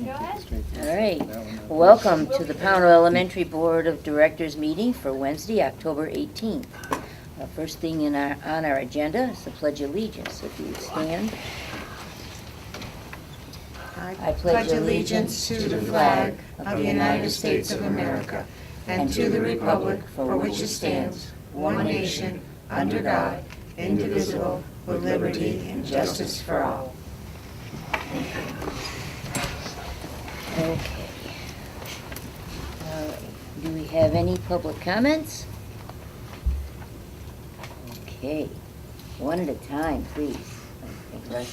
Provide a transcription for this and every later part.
Go ahead. All right. Welcome to the Pownal Elementary Board of Directors meeting for Wednesday, October 18th. First thing on our agenda is the Pledge of Allegiance. If you would stand. I pledge allegiance to the flag of the United States of America and to the republic for which it stands, one nation, under God, indivisible, with liberty and justice for all. Okay. All right. Do we have any public comments? Okay. One at a time, please. All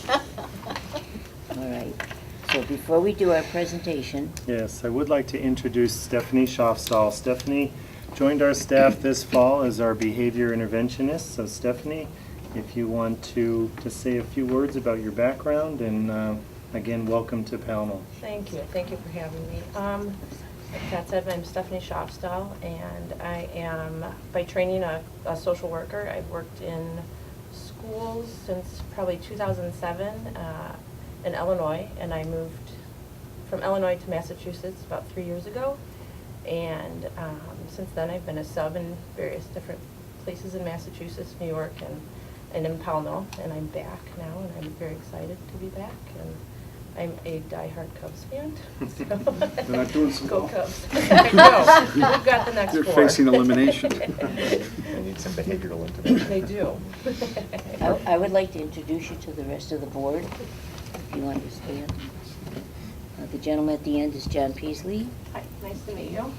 right. So before we do our presentation, Yes, I would like to introduce Stephanie Schaafstal. Stephanie joined our staff this fall as our behavior interventionist. So Stephanie, if you want to say a few words about your background, and again, welcome to Pownal. Thank you. Thank you for having me. Like Pat said, I'm Stephanie Schaafstal, and I am, by training, a social worker. I've worked in schools since probably 2007 in Illinois, and I moved from Illinois to Massachusetts about 3 years ago. And since then, I've been a sub in various different places in Massachusetts, New York, and in Pownal, and I'm back now, and I'm very excited to be back. And I'm a diehard Cubs fan. So They're not doing so Go well. Cubs. No, we've got the next They're four. facing elimination. They need some behavioral intervention. They do. I would like to introduce you to the rest of the board, if you understand. The gentleman at the end is John Peasley, Hi, nice to meet you.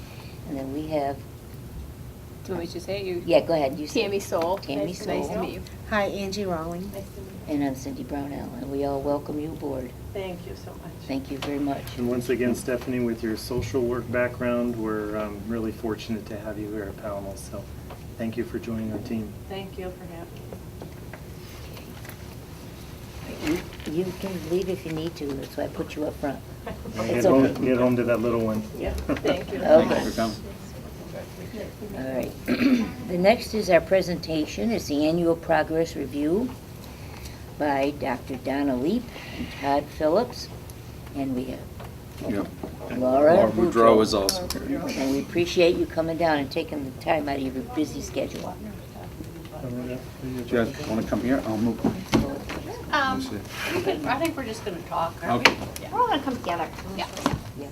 and then we have, Do you want me to say it? You? yeah, go ahead. You say it. Tammy Soul. Tammy Nice Soul. to meet you. Hi, Angie Rawling. Nice to meet you. And I'm Cindy Brownell, and we all welcome you aboard. Thank you so much. Thank you very much. And once again, Stephanie, with your social work background, we're really fortunate to have you here at Pownal. So thank you for joining our team. Thank you for having me. You can leave if you need to, that's why I put you up front. And It's get home, okay. get home to that little one. Yeah, thank you. Okay. Thanks for coming. All right. The next is our presentation. It's the annual progress review by Dr. Donna Leap and Todd Phillips. And we have Yeah. Laura Boudreau is also here. And we appreciate you coming down and taking the time out of your busy schedule. Do you guys want to come here? I'll move. Let me see. I think we're just going to talk, aren't Okay. we? We're all going to come together. Yeah. Yeah.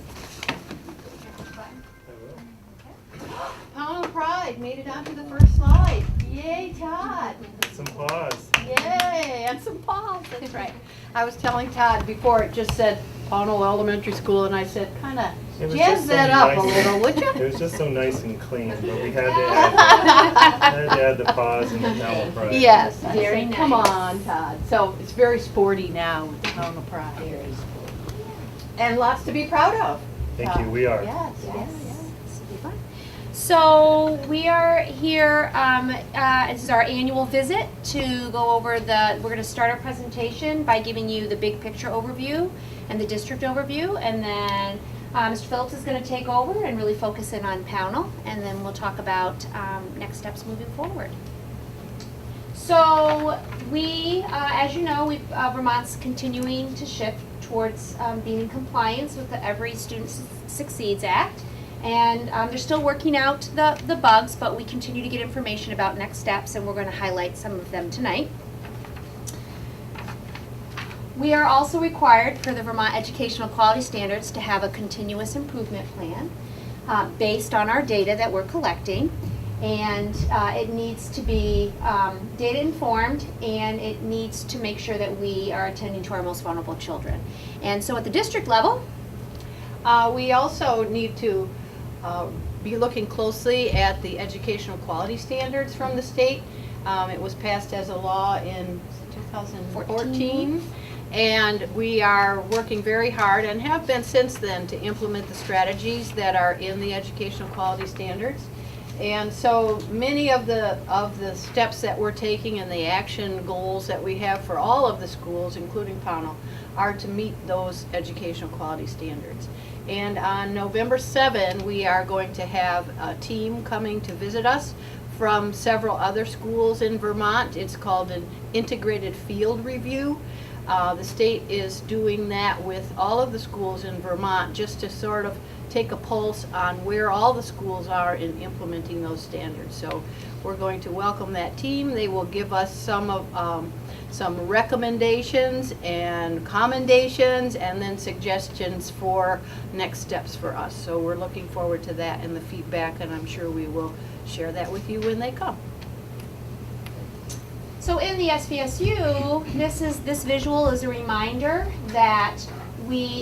Pownal Pride made it onto the first slide. Yay, Todd. Some pause. Yay, and some paws, that's right. I was telling Todd before, it just said Pownal Elementary School, and I said, kind of It was jazz just so that up a nice. little, would you? It was just so nice and clean, but we had to add the pause and the Pownal Pride. Yes, I Very said, come nice. on, Todd. So it's very sporty now with the Pownal Pride. And lots to be proud of. Thank you, we are. Yes, yes. So we are here, this is our annual visit to go over we're going to start our presentation by giving you the big picture overview and the district overview, and then Mr. Phillips is going to take over and really focus in on Pownal, and then we'll talk about next steps moving forward. So we, as you know, Vermont's continuing to shift towards being in compliance with the Every Student Succeeds Act. And they're still working out the bugs, but we continue to get information about next steps, and we're going to highlight some of them tonight. We are also required for the Vermont Educational Quality Standards to have a continuous improvement plan based on our data that we're collecting. And it needs to be data informed, and it needs to make sure that we are attending to our most vulnerable children. And so at the district level, We also need to be looking closely at the educational quality standards from the state. It was passed as a law in 2014. And we are working very hard, and have been since then, to implement the strategies that are in the educational quality standards. And so many of the steps that we're taking and the action goals that we have for all of the schools, including Pownal, are to meet those educational quality standards. And on November 7, we are going to have a team coming to visit us from several other schools in Vermont. It's called an integrated field review. The state is doing that with all of the schools in Vermont, just to sort of take a pulse on where all the schools are in implementing those standards. So we're going to welcome that team. They will give us some recommendations and commendations, and then suggestions for next steps for us. So we're looking forward to that and the feedback, and I'm sure we will share that with you when they come. So in the SVSU, this visual is a reminder that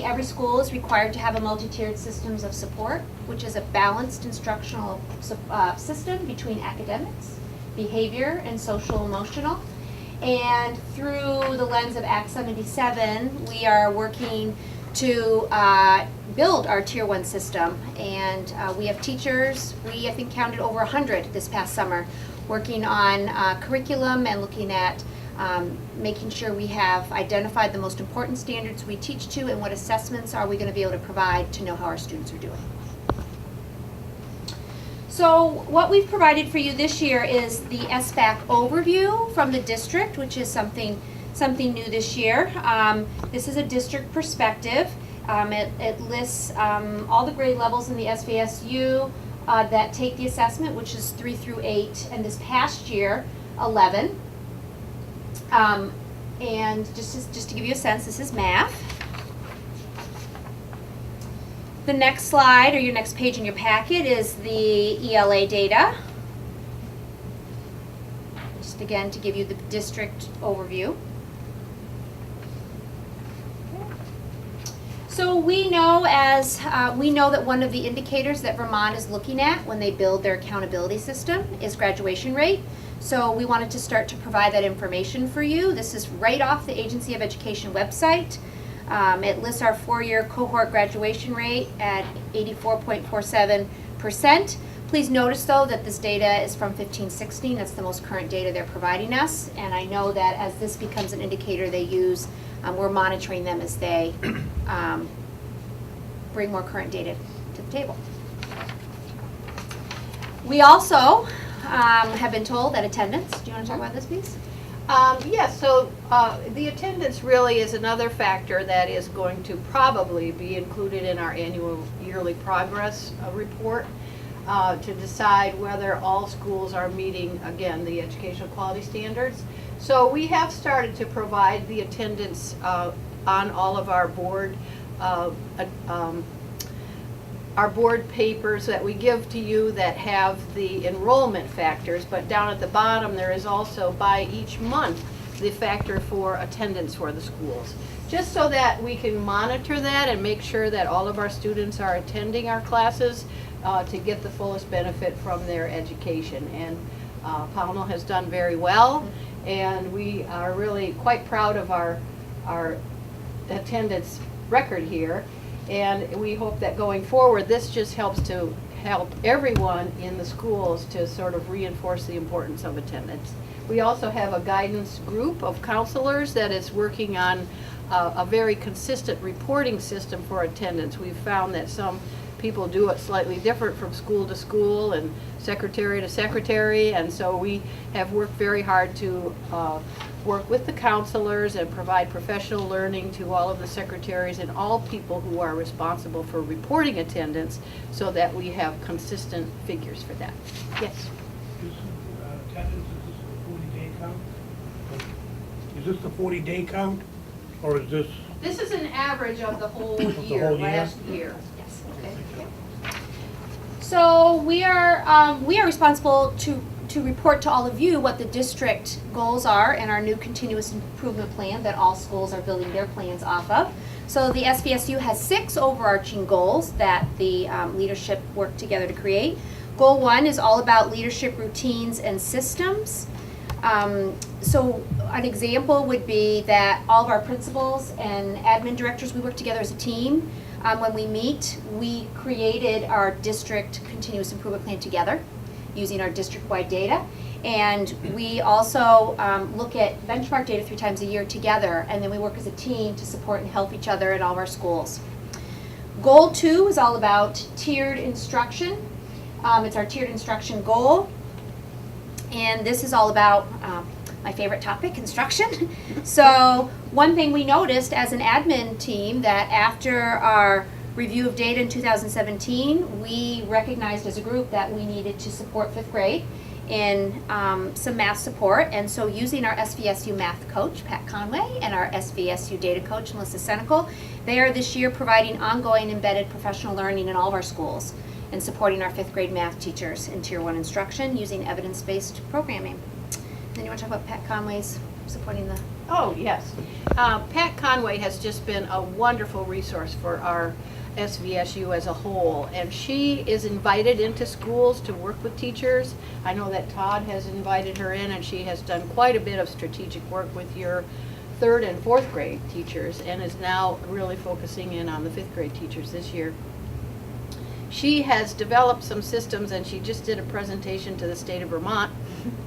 every school is required to have a multi-tiered systems of support, which is a balanced instructional system between academics, behavior, and social emotional. And through the lens of Act 77, we are working to build our Tier 1 system. And we have teachers, I think counted over 100 this past summer, working on curriculum and looking at making sure we have identified the most important standards we teach to and what assessments are we going to be able to provide to know how our students are doing. So what we've provided for you this year is the SBAC overview from the district, which is something new this year. This is a district perspective. It lists all the grade levels in the SVSU that take the assessment, which is 3 through 8, and this past year, 11. And just to give you a sense, this is math. The next slide, or your next page in your packet, is the ELA data. Just again to give you the district overview. So we know that one of the indicators that Vermont is looking at when they build their accountability system is graduation rate. So we wanted to start to provide that information for you. This is right off the Agency of Education website. It lists our 4-year cohort graduation rate at 84.47%. Please notice though that this data is from 15-16. That's the most current data they're providing us. And I know that as this becomes an indicator they use, we're monitoring them as they bring more current data to the table. We also have been told that attendance, do you want to talk about this piece? Yes, so the attendance really is another factor that is going to probably be included in our annual yearly progress report to decide whether all schools are meeting, again, the educational quality standards. So we have started to provide the attendance on all of our board papers that we give to you that have the enrollment factors, but down at the bottom there is also by each month the factor for attendance for the schools. Just so that we can monitor that and make sure that all of our students are attending our classes to get the fullest benefit from their education. And Pownal has done very well, and we are really quite proud of our attendance record here. And we hope that going forward, this just helps everyone in the schools to sort of reinforce the importance of attendance. We also have a guidance group of counselors that is working on a very consistent reporting system for attendance. We've found that some people do it slightly different from school to school and secretary to secretary, and so we have worked very hard to work with the counselors and provide professional learning to all of the secretaries and all people who are responsible for reporting attendance so that we have consistent figures for that. Yes? Attendance, is this the 40-day count? Or is this? This is an average of the whole the year, whole year? last year. Yes. Okay. So we are responsible to report to all of you what the district goals are and our new continuous improvement plan that all schools are building their plans off of. So the SVSU has 6 overarching goals that the leadership worked together to create. Goal 1 is all about leadership routines and systems. So an example would be that all of our principals and admin directors, we work together as a team. When we meet, we created our district continuous improvement plan together using our district-wide data. And we also look at benchmark data 3 times a year together, and then we work as a team to support and help each other in all of our schools. Goal 2 is all about tiered instruction. It's our tiered instruction goal. And this is all about my favorite topic, construction. So one thing we noticed as an admin team, that after our review of data in 2017, we recognized as a group that we needed to support 5th grade in some math support. And so using our SVSU math coach, Pat Conway, and our SVSU data coach, Melissa Senecal, they are this year providing ongoing embedded professional learning in all of our schools and supporting our 5th grade math teachers in Tier 1 instruction using evidence-based programming. Then you want to talk about Pat Conway's supporting the... Oh, yes. Pat Conway has just been a wonderful resource for our SVSU as a whole, and she is invited into schools to work with teachers. I know that Todd has invited her in, and she has done quite a bit of strategic work with your 3rd and 4th grade teachers, and is now really focusing in on the 5th grade teachers this year. She has developed some systems, and she just did a presentation to the state of Vermont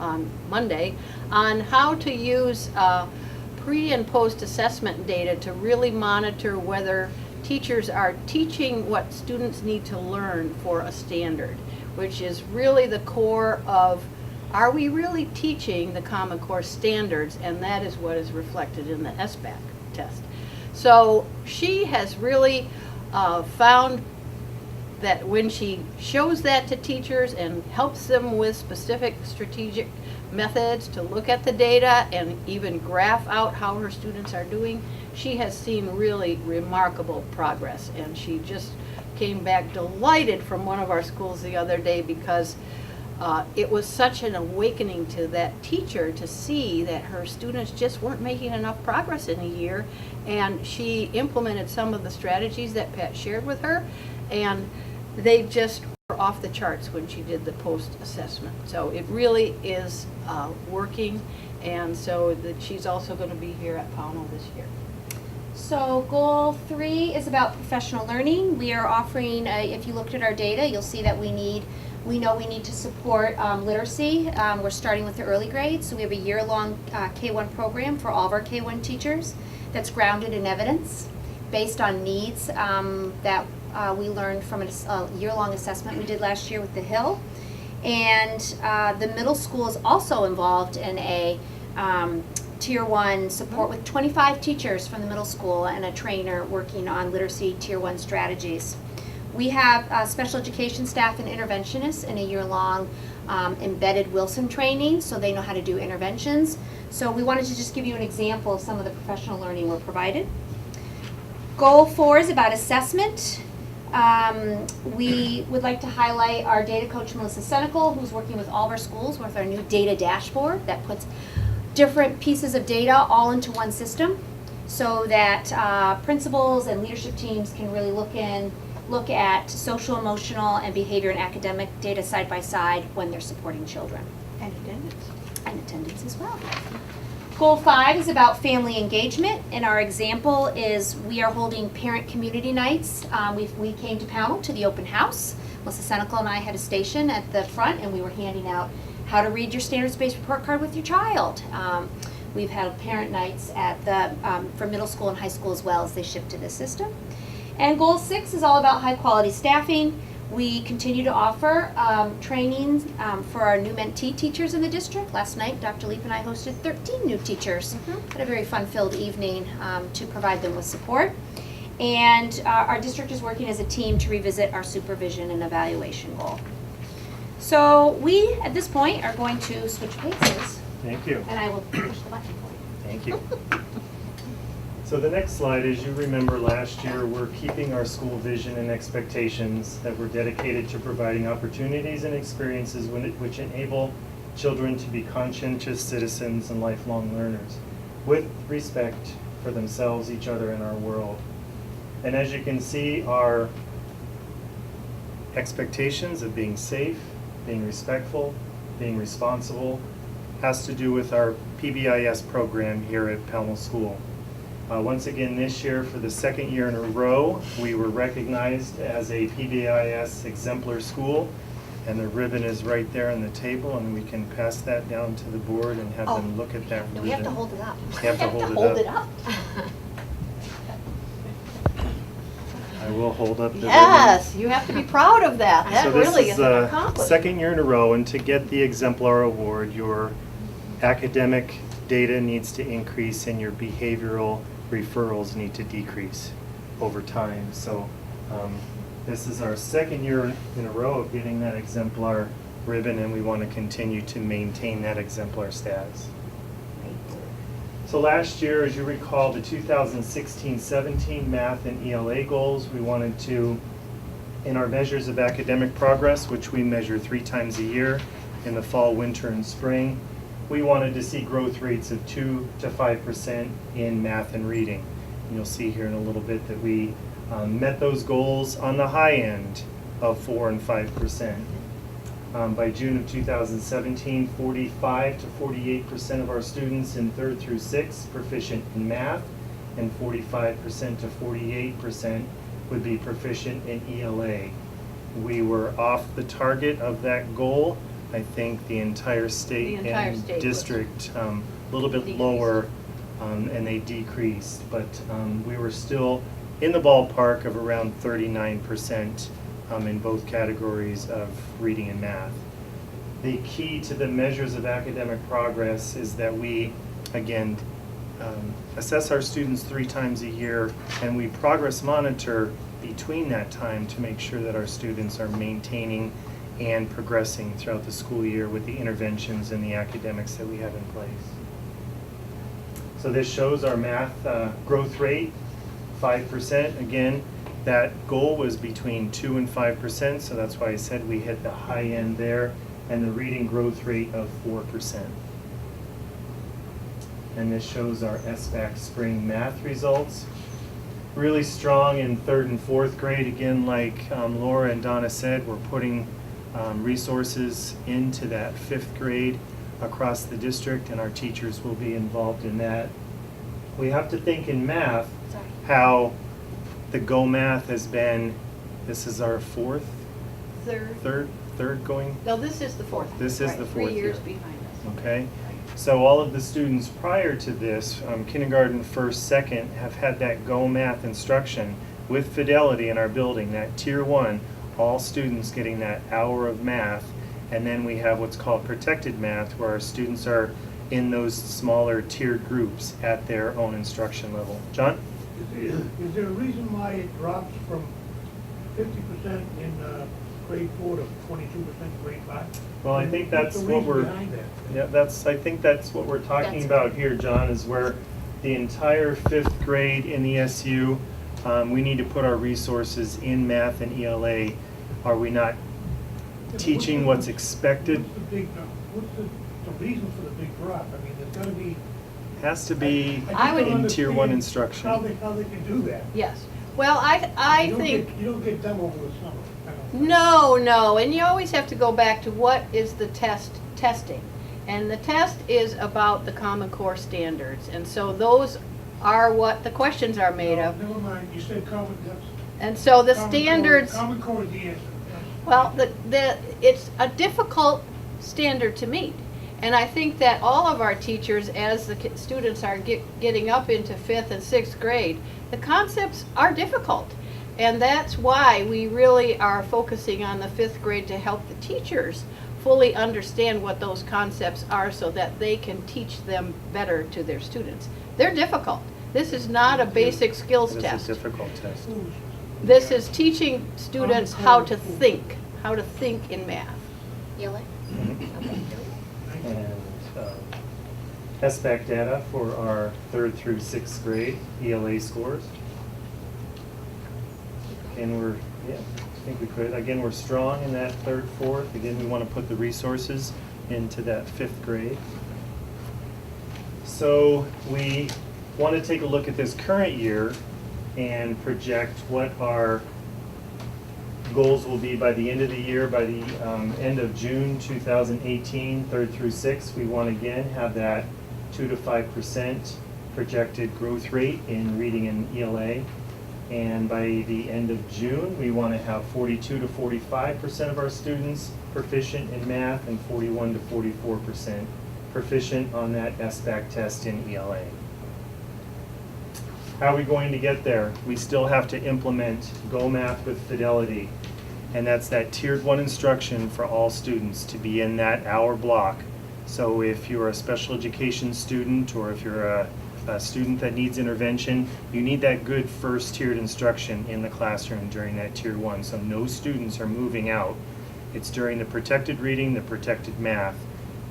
on Monday on how to use pre and post assessment data to really monitor whether teachers are teaching what students need to learn for a standard, which is really the core of, are we really teaching the Common Core standards? And that is what is reflected in the SBAC test. So she has really found that when she shows that to teachers and helps them with specific strategic methods to look at the data and even graph out how her students are doing, she has seen really remarkable progress. And she just came back delighted from one of our schools the other day because it was such an awakening to that teacher to see that her students just weren't making enough progress in a year. And she implemented some of the strategies that Pat shared with her, and they just were off the charts when she did the post-assessment. So it really is working, and so that she's also going to be here at Pownal this year. So goal 3 is about professional learning. We are offering, if you looked at our data, you'll see that we know we need to support literacy. We're starting with the early grades, so we have a year-long K-1 program for all of our K-1 teachers that's grounded in evidence based on needs that we learned from a year-long assessment we did last year with the Hill. And the middle school is also involved in a Tier 1 support with 25 teachers from the middle school and a trainer working on literacy Tier 1 strategies. We have special education staff and interventionists in a year-long embedded Wilson training, so they know how to do interventions. So we wanted to just give you an example of some of the professional learning we're provided. Goal 4 is about assessment. We would like to highlight our data coach, Melissa Senecal, who's working with all of our schools with our new data dashboard that puts different pieces of data all into one system so that principals and leadership teams can really look at social, emotional, and behavior and academic data side by side when they're supporting children. And attendance. And attendance as well. Goal 5 is about family engagement, and our example is we are holding parent community nights. We came to Pownal to the open house. Melissa Senecal and I had a station at the front, and we were handing out how to read your standards-based report card with your child. We've had parent nights at for middle school and high school as well as they shift to this system. And goal 6 is all about high-quality staffing. We continue to offer trainings for our new mentee teachers in the district. Last night, Dr. Leap and I hosted 13 new teachers. Had a very fun-filled evening to provide them with support. And our district is working as a team to revisit our supervision and evaluation goal. So we, at this point, are going to switch paces. Thank you. And I will push the button for you. Thank you. So the next slide, as you remember last year, we're keeping our school vision and expectations that we're dedicated to providing opportunities and experiences which enable children to be conscientious citizens and lifelong learners with respect for themselves, each other, and our world. And as you can see, our expectations of being safe, being respectful, being responsible, has to do with our PBIS program here at Pownal School. Once again this year, for the second year in a row, we were recognized as a PBIS exemplar school, and the ribbon is right there on the table, and we can pass that down to the board and have them look at that ribbon. No, we have to hold it up. You have to hold it up. I will hold up the ribbon. Yes, you have to be proud of that. That So this really is is an accomplishment. second year in a row, and to get the exemplar award, your academic data needs to increase and your behavioral referrals need to decrease over time. So this is our second year in a row of getting that exemplar ribbon, and we want to continue to maintain that exemplar status. So last year, as you recall, the 2016-17 math and ELA goals, we wanted to, in our measures of academic progress, which we measure 3 times a year in the fall, winter, and spring, we wanted to see growth rates of 2 to 5% in math and reading. And you'll see here in a little bit that we met those goals on the high end of 4 and 5%. By June of 2017, 45 to 48% of our students in 3rd through 6th proficient in math, and 45% to 48% would be proficient in ELA. We were off the target of that goal. I think the entire state and district a little bit lower, and they decreased, but we were still in the ballpark of around 39% in both categories of reading and math. The key to the measures of academic progress is that we, again, assess our students 3 times a year, and we progress monitor between that time to make sure that our students are maintaining and progressing throughout the school year with the interventions and the academics that we have in place. So this shows our math growth rate, 5%. Again, that goal was between 2 and 5%, so that's why I said we hit the high end there, and the reading growth rate of 4%. And this shows our SVAC spring math results. Really strong in 3rd and 4th grade. Again, like Laura and Donna said, we're putting resources into that 5th grade across the district, and our teachers will be involved in that. We have to think in math how the Go Math has been, this is our 4th? Third going? No, this is the 4th. This is the 4th 3 years year. behind us. Okay. So all of the students prior to this, kindergarten, 1st, 2nd, have had that Go Math instruction with fidelity in our building, that Tier 1, all students getting that hour of math. And then we have what's called protected math, where our students are in those smaller tiered groups at their own instruction level. John? Is there a reason why it drops from 50% in grade 4 to 22% grade 5? Well, I think What's that's the what reason we're, behind that? yeah, I think that's what we're talking That's- about here, John, is where the entire 5th grade in the SU, we need to put our resources in math and ELA. Are we not teaching what's expected? What's the reason for the big drop? I mean, there's got to be. Has to be I would in Tier 1 understand instruction. How they can do that. Yes. Well, I think. You don't get them over the summer. I don't think. No, and you always have to go back to what is the testing. And the test is about the Common Core standards, and so those are what the questions are made of. Never mind, you said common, that's. And so the Common Core- standards, Common Core is the answer. well, it's a difficult standard to meet. And I think that all of our teachers, as the students are getting up into 5th and 6th grade, the concepts are difficult. And that's why we really are focusing on the 5th grade to help the teachers fully understand what those concepts are so that they can teach them better to their students. They're difficult. This is not a basic skills It is test. a difficult test. This is teaching students how to think in math. ELA? And SBAC data for our 3rd through 6th grade ELA scores. And we're, yeah, I think we could. Again, we're strong in that 3rd, 4th. Again, we want to put the resources into that 5th grade. So we want to take a look at this current year and project what our goals will be by the end of the year. By the end of June 2018, 3rd through 6th, we want to again have that 2 to 5% projected growth rate in reading and ELA. And by the end of June, we want to have 42 to 45% of our students proficient in math and 41 to 44% proficient on that SBAC test in ELA. How are we going to get there? We still have to implement Go Math with fidelity. And that's that tiered 1 instruction for all students to be in that hour block. So if you're a special education student or if you're a student that needs intervention, you need that good first tiered instruction in the classroom during that tier 1. So no students are moving out. It's during the protected reading, the protected math,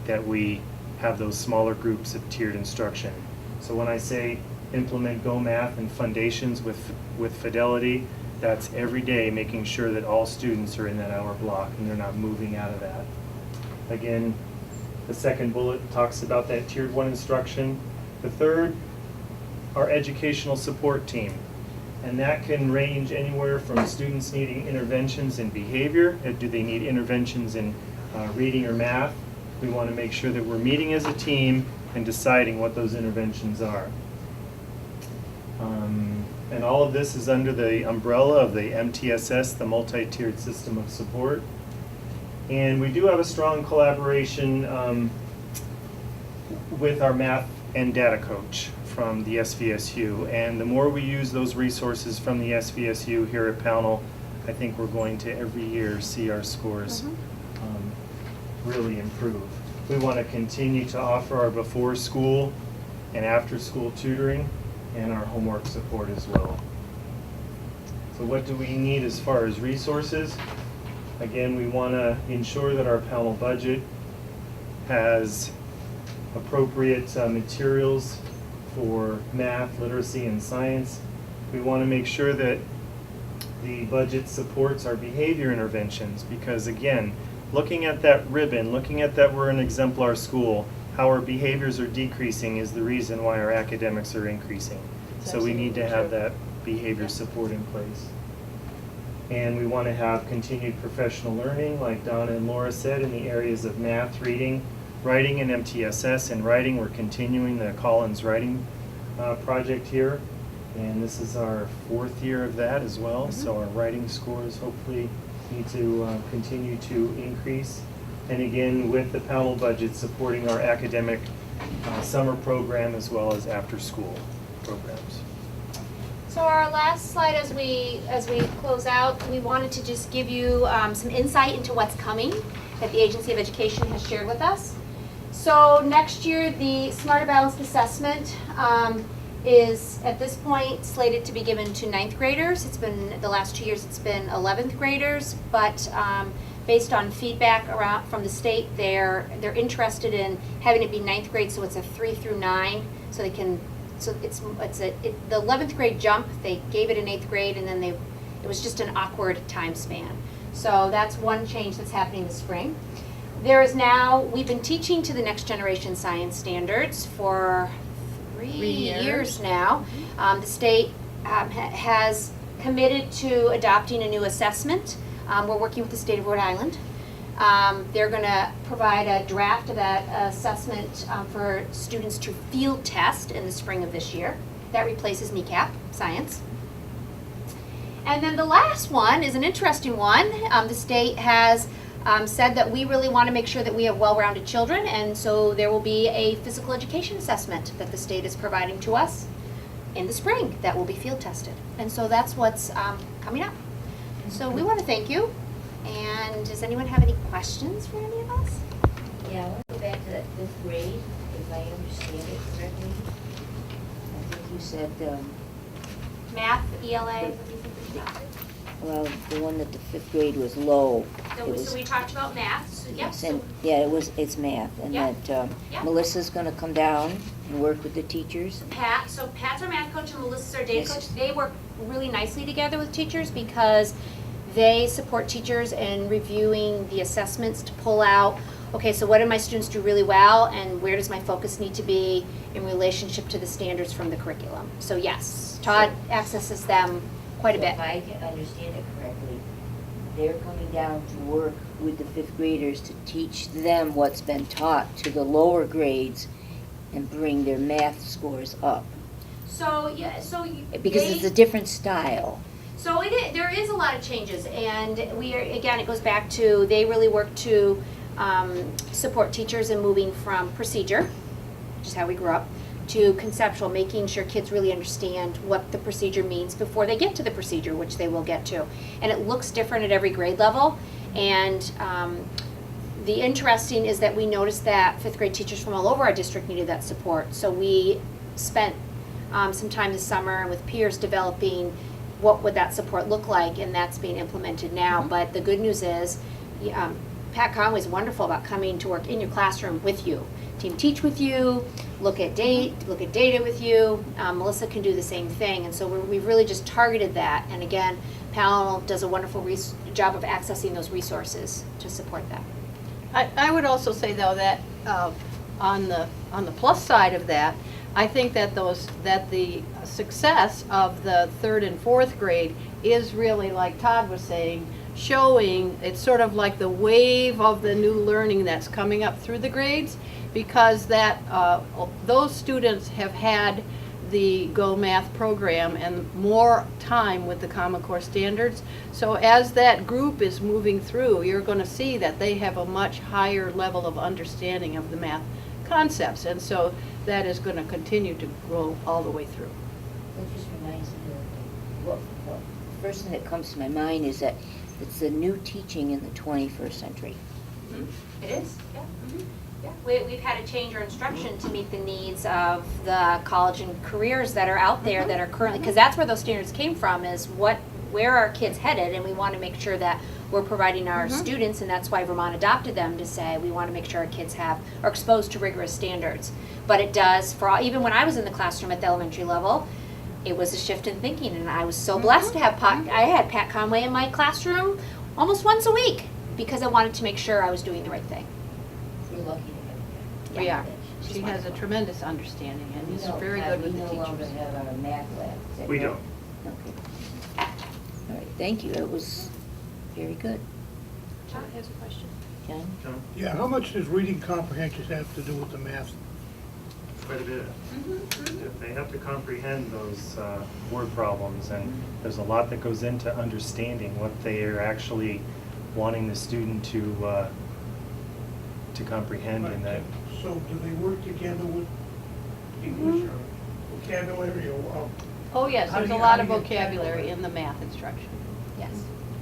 that we have those smaller groups of tiered instruction. So when I say implement Go Math and Foundations with Fidelity, that's every day making sure that all students are in that hour block and they're not moving out of that. Again, the second bullet talks about that tiered 1 instruction. The third, our educational support team. And that can range anywhere from students needing interventions in behavior, do they need interventions in reading or math. We want to make sure that we're meeting as a team and deciding what those interventions are. And all of this is under the umbrella of the MTSS, the multi-tiered system of support. And we do have a strong collaboration with our math and data coach from the SVSU. And the more we use those resources from the SVSU here at Pownal, I think we're going to every year see our scores really improve. We want to continue to offer our before school and after school tutoring and our homework support as well. So what do we need as far as resources? Again, we want to ensure that our Pownal budget has appropriate materials for math, literacy, and science. We want to make sure that the budget supports our behavior interventions because, again, looking at that ribbon, looking at that we're an exemplar school, how our behaviors are decreasing is the reason why our academics are increasing. So we need to have that behavior support in place. And we want to have continued professional learning, like Donna and Laura said, in the areas of math, reading, writing, and MTSS. And writing, we're continuing the Collins Writing project here. And this is our 4th year of that as well. So our writing scores hopefully need to continue to increase. And again, with the Pownal budget supporting our academic summer program as well as after-school programs. So our last slide as we close out, we wanted to just give you some insight into what's coming that the Agency of Education has shared with us. So next year, the Smarter Balanced Assessment is at this point slated to be given to 9th graders. It's been, the last 2 years, it's been 11th graders, but based on feedback around from the state, they're interested in having it be 9th grade, so it's a 3 through 9, so they can. So the 11th grade jump, they gave it in 8th grade, and then it was just an awkward time span. So that's one change that's happening this spring. There is now, we've been teaching to the next generation science standards for 3 years now. The state has committed to adopting a new assessment. We're working with the state of Rhode Island. They're going to provide a draft of that assessment for students to field test in the spring of this year. That replaces NECAP science. And then the last one is an interesting one. The state has said that we really want to make sure that we have well-rounded children, and so there will be a physical education assessment that the state is providing to us in the spring that will be field tested. And so that's what's coming up. So we want to thank you. And does anyone have any questions for any of us? Yeah, I want to go back to that 5th grade, if I understand it correctly. I think you said, Math, ELA. well, the one that the 5th grade was low. So we talked about math. So, yep. Yes, and, yeah, it's math, and Yep. that Yep. Melissa's going to come down and work with the teachers. Pat's our math coach and Melissa's our data Yes. coach. They work really nicely together with teachers because they support teachers in reviewing the assessments to pull out, okay, so what do my students do really well and where does my focus need to be in relationship to the standards from the curriculum. So yes, Todd accesses them quite a So bit. if I can understand it correctly, they're coming down to work with the 5th graders to teach them what's been taught to the lower grades and bring their math scores up. So yeah, Because it's a different style. So there is a lot of changes, and again, it goes back to they really work to support teachers in moving from procedure, which is how we grew up, to conceptual, making sure kids really understand what the procedure means before they get to the procedure, which they will get to. And it looks different at every grade level, and the interesting is that we noticed that fifth grade teachers from all over our district needed that support. So we spent some time this summer with peers developing what would that support look like, and that's being implemented now. But the good news is, Pat Conway's wonderful about coming to work in your classroom with you, team teach with you, look at data with you. Melissa can do the same thing, and so we've really just targeted that. And again, Pownal does a wonderful job of accessing those resources to support that. I would also say though that on the plus side of that, I think that the success of the 3rd and 4th grade is really, like Todd was saying, showing it's sort of like the wave of the new learning that's coming up through the grades, because that those students have had the Go Math program and more time with the Common Core standards. So as that group is moving through, you're going to see that they have a much higher level of understanding of the math concepts, and so that is going to continue to grow all the way through. That just reminds me of, well, the first thing that comes to my mind is that it's the new teaching in the 21st century. It is, yeah. Yeah. We've had to change our instruction to meet the needs of the college and careers that are out there that are currently, because that's where those standards came from, is where are kids headed, and we want to make sure that we're providing our students, and that's why Vermont adopted them, to say we want to make sure our kids are exposed to rigorous standards. But it does, even when I was in the classroom at the elementary level, it was a shift in thinking, and I was so blessed to have I had Pat Conway in my classroom almost once a week, because I wanted to make sure I was doing the right thing. We're lucky to have her. We are. She's She has a wonderful. tremendous understanding and is We very don't good with the We no longer teachers. have our math lab. Is that We right? don't. Okay. All right, thank you. It was very good. John has a question. John? Yeah, how much does reading comprehension have to do with the math? Quite a bit. They have to comprehend those word problems, and there's a lot that goes into understanding what they are actually wanting the student to comprehend in that. So do they work together with English or vocabulary or? Oh yes, How do there's a you- lot how of do you vocabulary tackle in the math instruction. Yes.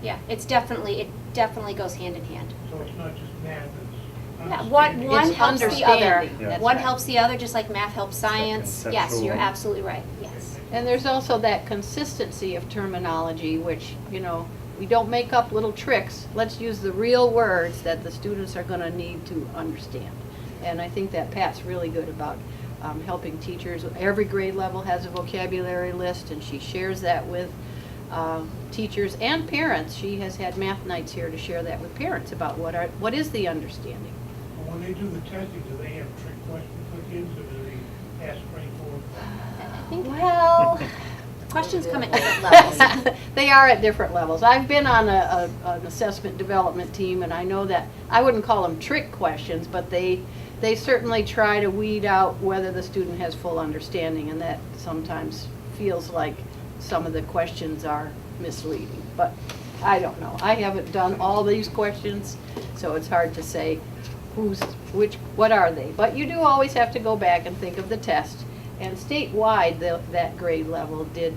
Yeah, it definitely goes hand in hand. So it's not just math, it's Yeah, understanding. one It's helps the other. understanding, Yeah. that's One right. helps the other, just like math helps science. Yes, conceptual. you're absolutely right, yes. And there's also that consistency of terminology, which, we don't make up little tricks. Let's use the real words that the students are going to need to understand. And I think that Pat's really good about helping teachers. Every grade level has a vocabulary list, and she shares that with teachers and parents. She has had math nights here to share that with parents about what is the understanding. When they do the testing, do they have trick questions for kids or do they ask straightforward? Well, Questions come at different levels. they are at different levels. I've been on an assessment development team, and I know that I wouldn't call them trick questions, but they certainly try to weed out whether the student has full understanding, and that sometimes feels like some of the questions are misleading. But I don't know. I haven't done all these questions, so it's hard to say what are they. But you do always have to go back and think of the test. And statewide, that grade level did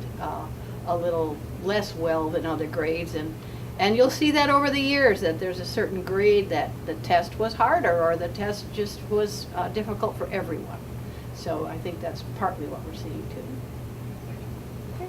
a little less well than other grades, and you'll see that over the years, that there's a certain grade that the test was harder, or the test just was difficult for everyone. So I think that's partly what we're seeing too.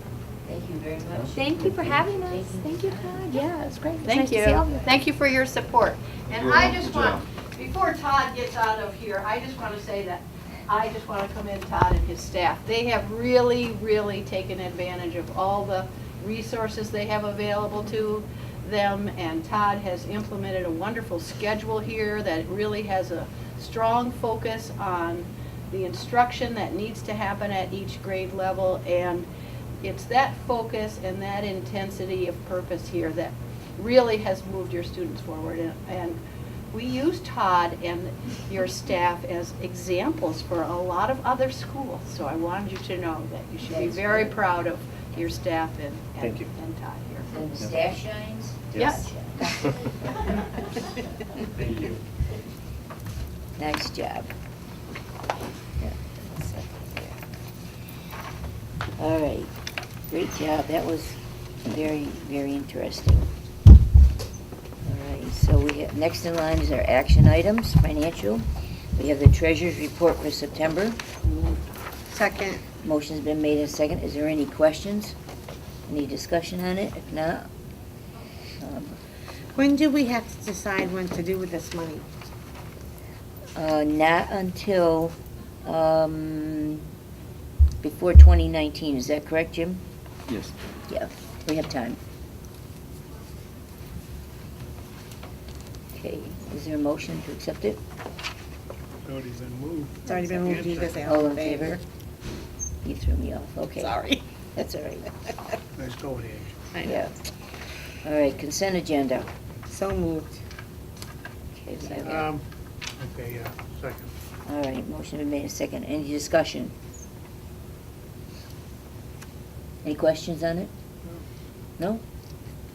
Thank you very much. Thank you for having us. Thank you, Todd. Yeah, it's great. It's Thank nice to see all of you. you. Thank you for your support. And You're I welcome. just Good want, before Todd gets out of here, I just want to say that I just want to commend Todd and his staff. They have really, really taken advantage of all the resources they have available to them, and Todd has implemented a wonderful schedule here that really has a strong focus on the instruction that needs to happen at each grade level, and it's that focus and that intensity of purpose here that really has moved your students forward. And we use Todd and your staff as examples for a lot of other schools. So I wanted you to know that you should be That's very great. proud of your staff and Thank you. Todd here. And the staff shines? Yes. Yeah. Thank you. Nice job. Yeah. All right, great job. That was very, very interesting. All right. Okay, so we have, next in line is our action items, financial. We have the treasurer's report for September. Second. Motion's been made and second. Is there any questions? Any discussion on it? If not, When do we have to decide what to do with this money? not until before 2019. Is that correct, Jim? Yes. Yeah, we have time. Okay, is there a motion to accept it? Already been moved. It's already been moved. You guys say All in favor? You threw me off. Okay. Sorry. That's all right. Nice go with I know. Yeah. All right, consent agenda. So moved. Okay, we have- Okay, yeah, second. All right, motion been made and second. Any discussion? Any questions on it? No?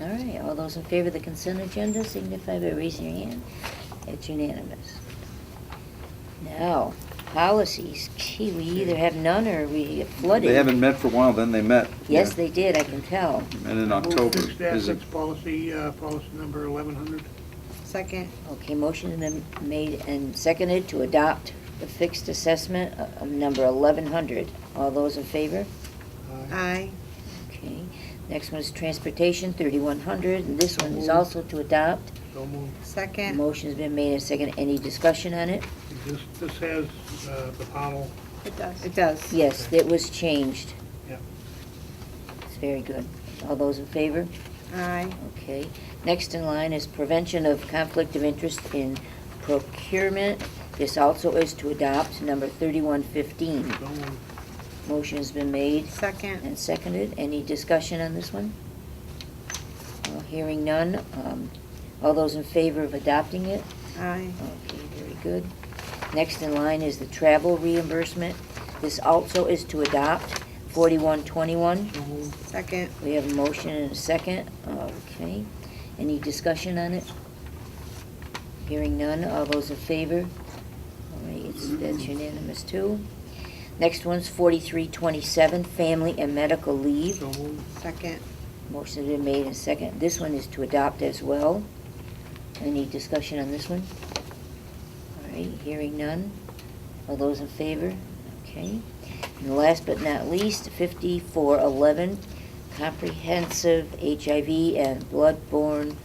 All right, all those in favor of the consent agenda signify by raising your hand. It's unanimous. Now, policies. Gee, we either have none or we get flooded. They haven't met for a while, then they met. Yes, Yeah. they did, I can tell. And in October, Fixed is it, assets policy, policy number 1100. Second. Okay, motion has been made and seconded to adopt the fixed assessment of number 1100. All those in favor? Aye. Okay. Next one is transportation, 3100, and this one is also to adopt. So moved. Second. Motion's been made and seconded. Any discussion on it? This has the Pownal. It does. It does. Yes, it was changed. Yep. It's very good. All those in favor? Aye. Okay. Next in line is prevention of conflict of interest in procurement. This also is to adopt number 3115. So moved. Motion has been made Second. and seconded. Any discussion on this one? Hearing none. All those in favor of adopting it? Aye. Okay, very good. Next in line is the travel reimbursement. This also is to adopt 4121. So moved. Second. We have a motion and a second. Okay. Any discussion on it? Hearing none. All those in favor? All right, that's unanimous too. Next one's 4327, family and medical leave. So moved. Second. Motion has been made and second. This one is to adopt as well. Any discussion on this one? All right, hearing none. All those in favor? Okay. And last but not least, 5411, comprehensive HIV and bloodborne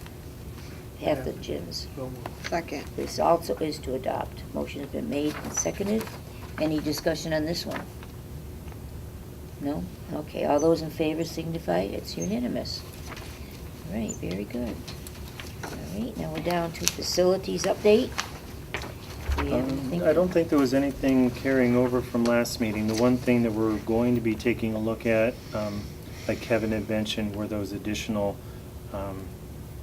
pathogens. So moved. Second. This also is to adopt. Motion has been made and seconded. Any discussion on this one? No? Okay, all those in favor signify it's unanimous. All right, very good. All right, now we're down to facilities update. Do we have anything? I don't think there was anything carrying over from last meeting. The one thing that we're going to be taking a look at, like Kevin had mentioned, were those additional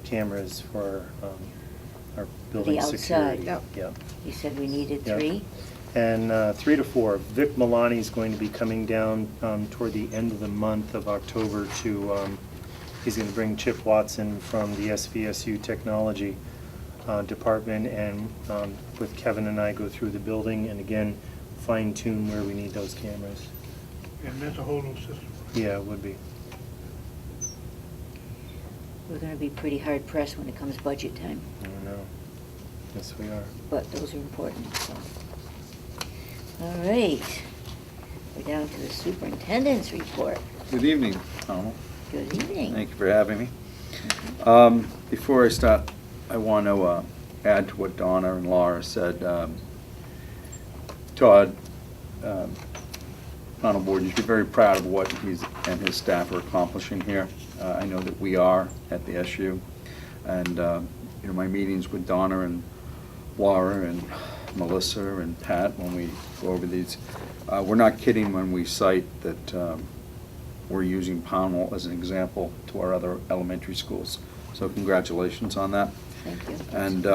cameras for our building outside. security. Yep. Yep. You said we needed Yep. 3? And 3 to 4, Vic Milani is going to be coming down toward the end of the month of October to, he's going to bring Chip Watson from the SVSU Technology Department, and with Kevin and I go through the building and again fine tune where we need those cameras. And that's a whole new system. Yeah, it would be. We're gonna be pretty hard pressed when it comes budget time, I don't know. Yes, we are. but those are important, so. All right, we're down to the superintendent's report. good evening, Pownal. Good evening. Thank you for having me. Before I start, I want to add to what Donna and Laura said. Todd, Pownal Board, you should be very proud of what he's and his staff are accomplishing here. I know that we are at the SU, and my meetings with Donna and Laura and Melissa and Pat, when we go over these, we're not kidding when we cite that we're using Pownal as an example to our other elementary schools. So congratulations on that. Thank you. And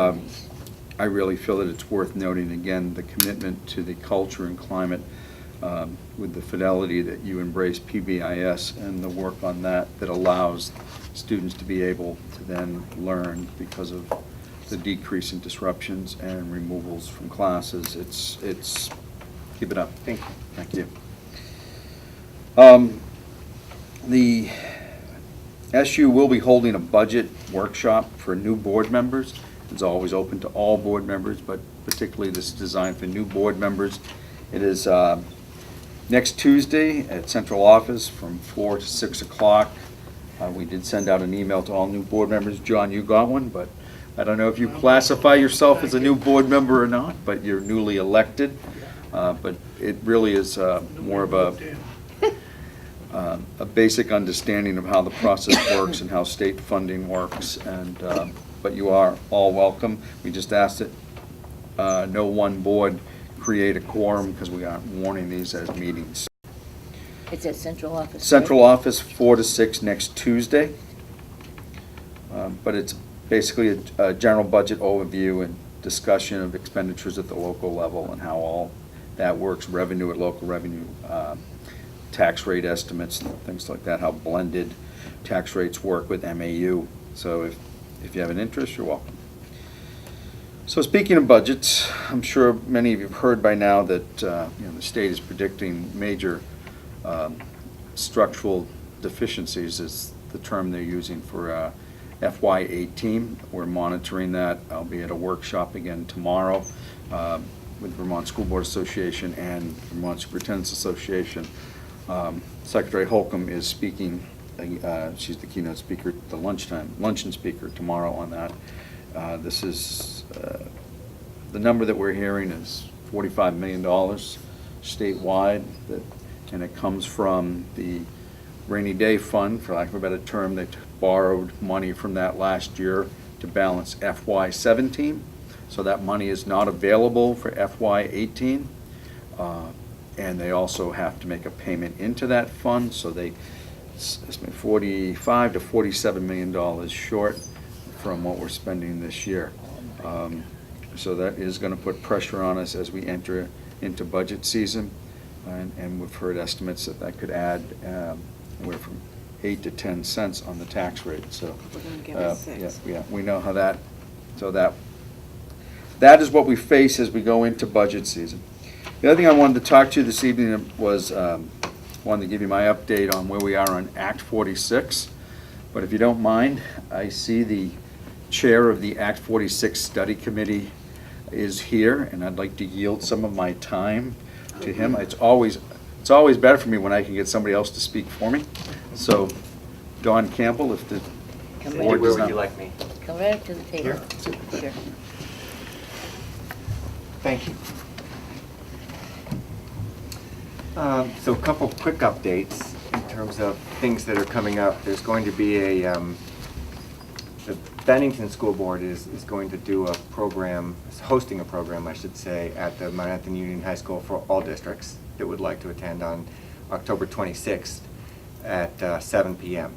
I really feel that it's worth noting again the commitment to the culture and climate with the fidelity that you embrace PBIS and the work on that allows students to be able to then learn because of the decrease in disruptions and removals from classes. It's keep it up. Thank you. Thank you. The SU will be holding a budget workshop for new board members. It's always open to all board members, but particularly this is designed for new board members. It is next Tuesday at central office from 4 to 6 o'clock. We did send out an email to all new board members. John, you got one, but I don't know if you classify yourself as a new board member or not, but you're newly elected. But it really is more of a basic understanding of how the process works and how state funding works. And but you are all welcome. We just asked that no one board create a quorum because we aren't warning these as meetings. It's at central office. Central office, 4 to 6 next Tuesday. But it's basically a general budget overview and discussion of expenditures at the local level and how all that works, revenue at local revenue, tax rate estimates, things like that, how blended tax rates work with MAU. So if you have an interest, you're welcome. So speaking of budgets, I'm sure many of you have heard by now that the state is predicting major structural deficiencies is the term they're using for FY18. We're monitoring that. I'll be at a workshop again tomorrow with Vermont School Board Association and Vermont Superintendents Association. Secretary Holcomb is speaking. She's the keynote speaker, the luncheon speaker tomorrow on that. This is the number that we're hearing is $45 million statewide, and it comes from the rainy day fund, for lack of a better term. They borrowed money from that last year to balance FY17, so that money is not available for FY18, and they also have to make a payment into that fund, so they estimate $45 to $47 million short from what we're spending this year. So that is going to put pressure on us as we enter into budget season, and we've heard estimates that could add anywhere from 8 to 10 cents on the tax rate. So yeah, we know how that. So that is what we face as we go into budget season. The other thing I wanted to talk to you this evening was wanted to give you my update on where we are on Act 46. But if you don't mind, I see the chair of the Act 46 Study Committee is here, and I'd like to yield some of my time to him. It's always better for me when I can get somebody else to speak for me. So, Don Campbell, if the board Where does would not. you like me? Come right up to the table. Here? Sure. Thank you. So a couple quick updates in terms of things that are coming up. There's going to be the Bennington School Board is going to do a program, is hosting a program, I should say, at the Mount Anthony Union High School for all districts that would like to attend on October 26th at 7 p.m.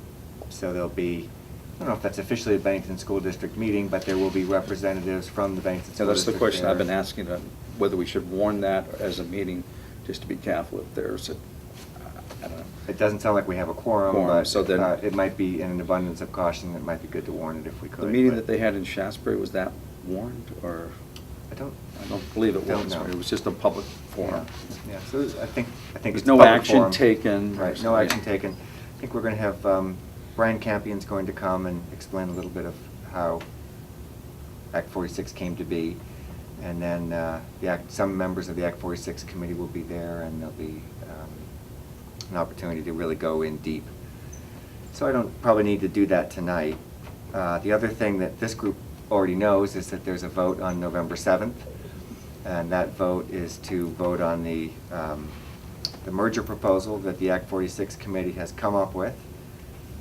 So there'll be, I don't know if that's officially a Bennington School District meeting, but there will be representatives from the Bennington So School that's District. the question there. I've been asking, whether we should warn that as a meeting, just to be careful if there's I don't know. It doesn't sound like we have a quorum, Quorum, but so then- it might be in an abundance of caution, it might be good to warn it if we could. The meeting but that they had in Shasbury, was that warned, or? I don't believe it Don't was. know. It was just a public forum. Yeah, so I think There's it's no public action forum. taken. Right, no action taken. I think we're going to have, Brian Campion's going to come and explain a little bit of how Act 46 came to be. And then some members of the Act 46 committee will be there, and there'll be an opportunity to really go in deep. So I don't probably need to do that tonight. The other thing that this group already knows is that there's a vote on November 7th, and that vote is to vote on the merger proposal that the Act 46 committee has come up with.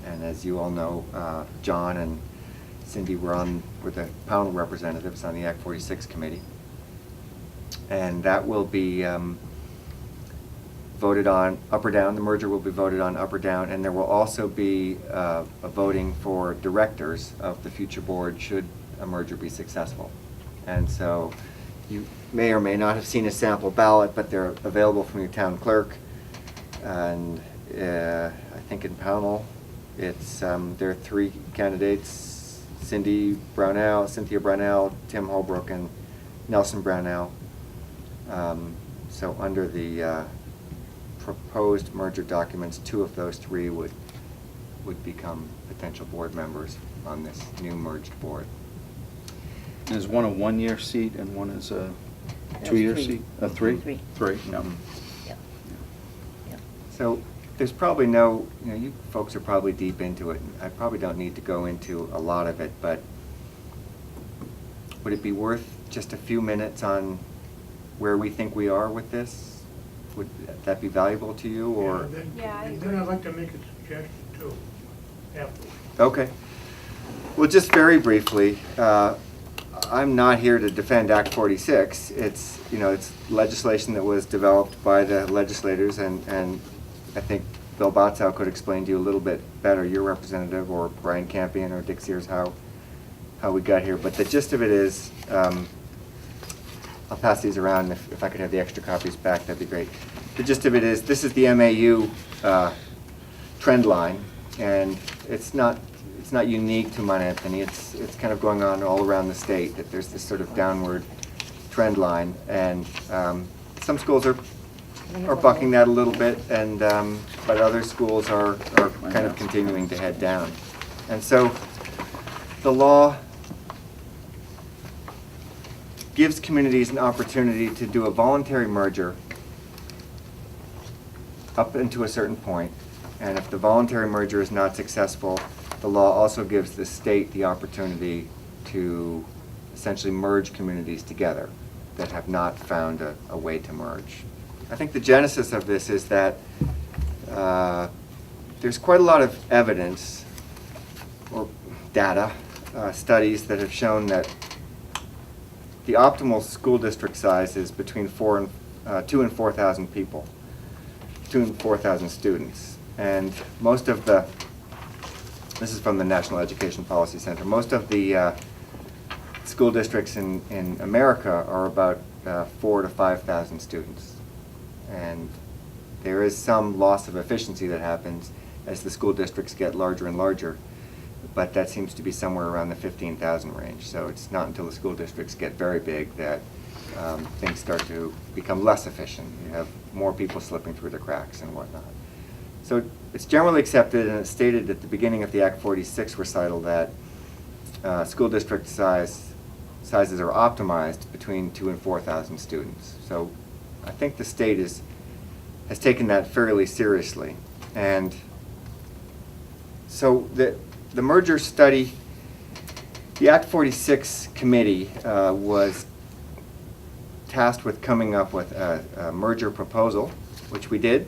And as you all know, John and Cindy were the Pownal representatives on the Act 46 committee. And that will be voted on up or down. The merger will be voted on up or down, and there will also be a voting for directors of the future board should a merger be successful. And so you may or may not have seen a sample ballot, but they're available from your town clerk. And I think in Pownal, there are 3 candidates: Cynthia Brownell, Tim Holbrook, and Nelson Brownell. So under the proposed merger documents, 2 of those 3 would would become potential board members on this new merged board. Is one a one-year seat and one is a That's two-year three. seat? A three? Three. Three, yeah. Yep. Yep. So there's probably no, you folks are probably deep into it. I probably don't need to go into a lot of it, but would it be worth just a few minutes on where we think we are with this? Would that be valuable to you, or? Then I'd like to make a suggestion too, afterwards. Okay. Well, just very briefly, I'm not here to defend Act 46. It's, it's legislation that was developed by the legislators, and I think Bill Botsow could explain to you a little bit better, your representative, or Brian Campion, or Dick Sears, how we got here. But the gist of it is, I'll pass these around. If I could have the extra copies back, that'd be great. The gist of it is, this is the MAU trend line, and it's not unique to Mount Anthony. It's kind of going on all around the state, that there's this sort of downward trend line, and some schools are bucking that a little bit, and but other schools are kind of continuing to head down. And so the law gives communities an opportunity to do a voluntary merger up into a certain point, and if the voluntary merger is not successful, the law also gives the state the opportunity to essentially merge communities together that have not found a way to merge. I think the genesis of this is that there's quite a lot of evidence or data, studies that have shown that the optimal school district size is between 2,000 and 4,000 people, 2,000 and 4,000 students. And most of the, this is from the National Education Policy Center, most of the school districts in America are about 4,000 to 5,000 students. And there is some loss of efficiency that happens as the school districts get larger and larger, but that seems to be somewhere around the 15,000 range. So it's not until the school districts get very big that things start to become less efficient. You have more people slipping through the cracks and whatnot. So it's generally accepted, and it's stated at the beginning of the Act 46 recital that school district sizes are optimized between 2,000 and 4,000 students. So I think the state has taken that fairly seriously. And so the merger study, the Act 46 committee was tasked with coming up with a merger proposal, which we did.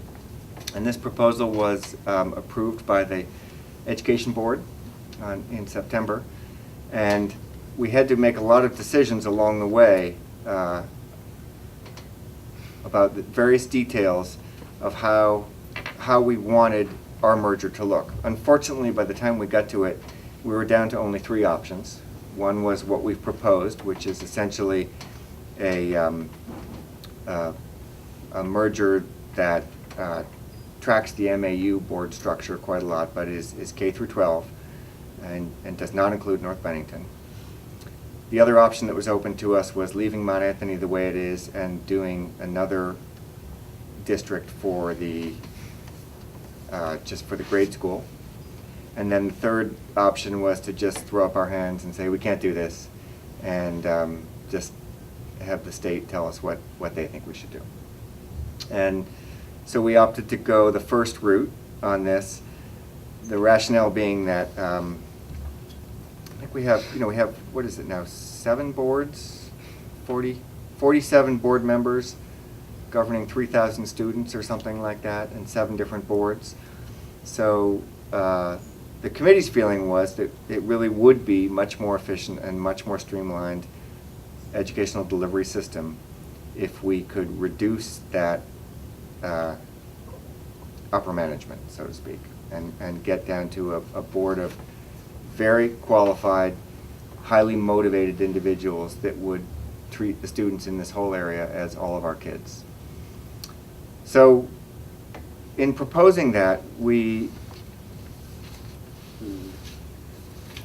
And this proposal was approved by the Education Board in September. And we had to make a lot of decisions along the way about the various details of how we wanted our merger to look. Unfortunately, by the time we got to it, we were down to only 3 options. One was what we've proposed, which is essentially a merger that tracks the MAU board structure quite a lot, but is K through 12 and does not include North Bennington. The other option that was open to us was leaving Mount Anthony the way it is and doing another district for the just for the grade school. And then the third option was to just throw up our hands and say we can't do this, and just have the state tell us what they think we should do. And so we opted to go the first route on this. The rationale being that I think we have, what is it now, 7 boards, 47 board members governing 3,000 students or something like that, and 7 different boards. So the committee's feeling was that it really would be much more efficient and much more streamlined educational delivery system if we could reduce that upper management, so to speak, and get down to a board of very qualified, highly motivated individuals that would treat the students in this whole area as all of our kids. So in proposing that, and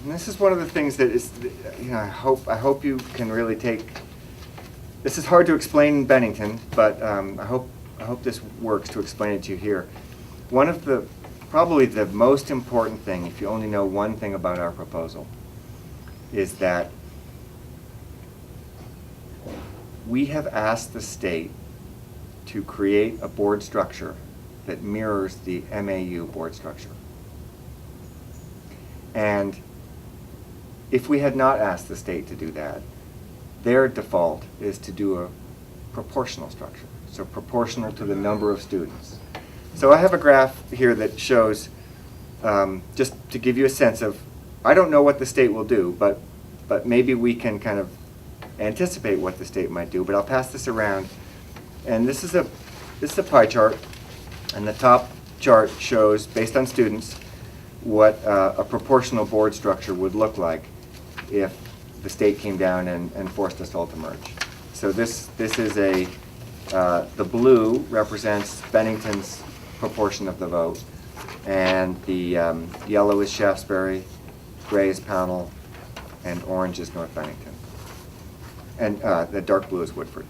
this is one of the things that is, I hope you can really take, this is hard to explain in Bennington, but I hope this works to explain it to you here. One of the probably the most important thing, if you only know one thing about our proposal, is that we have asked the state to create a board structure that mirrors the MAU board structure. And if we had not asked the state to do that, their default is to do a proportional structure, so proportional to the number of students. So I have a graph here that shows, just to give you a sense of, I don't know what the state will do, but maybe we can kind of anticipate what the state might do, but I'll pass this around. And this is a pie chart, and the top chart shows, based on students, what a proportional board structure would look like if the state came down and forced us all to merge. So this is the blue represents Bennington's proportion of the vote, and the yellow is Shaftesbury, gray is Pownal, and orange is North Bennington. And the dark blue is Woodford.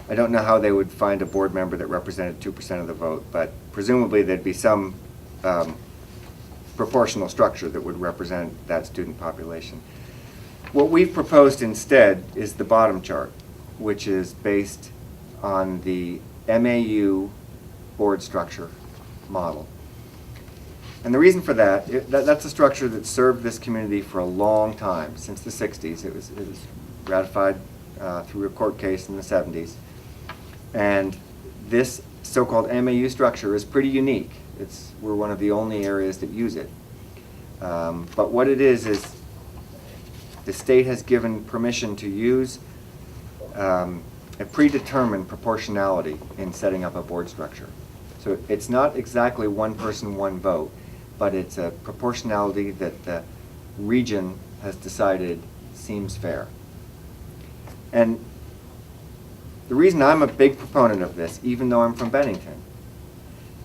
I don't know how they would find a board member that represented 2% of the vote, but presumably there'd be some proportional structure that would represent that student population. What we've proposed instead is the bottom chart, which is based on the MAU board structure model. And the reason for that's a structure that served this community for a long time, since the 60s. It was ratified through a court case in the 70s. And this so-called MAU structure is pretty unique. We're one of the only areas that use it. But what it is the state has given permission to use a predetermined proportionality in setting up a board structure. So it's not exactly one person, one vote, but it's a proportionality that the region has decided seems fair. And the reason I'm a big proponent of this, even though I'm from Bennington,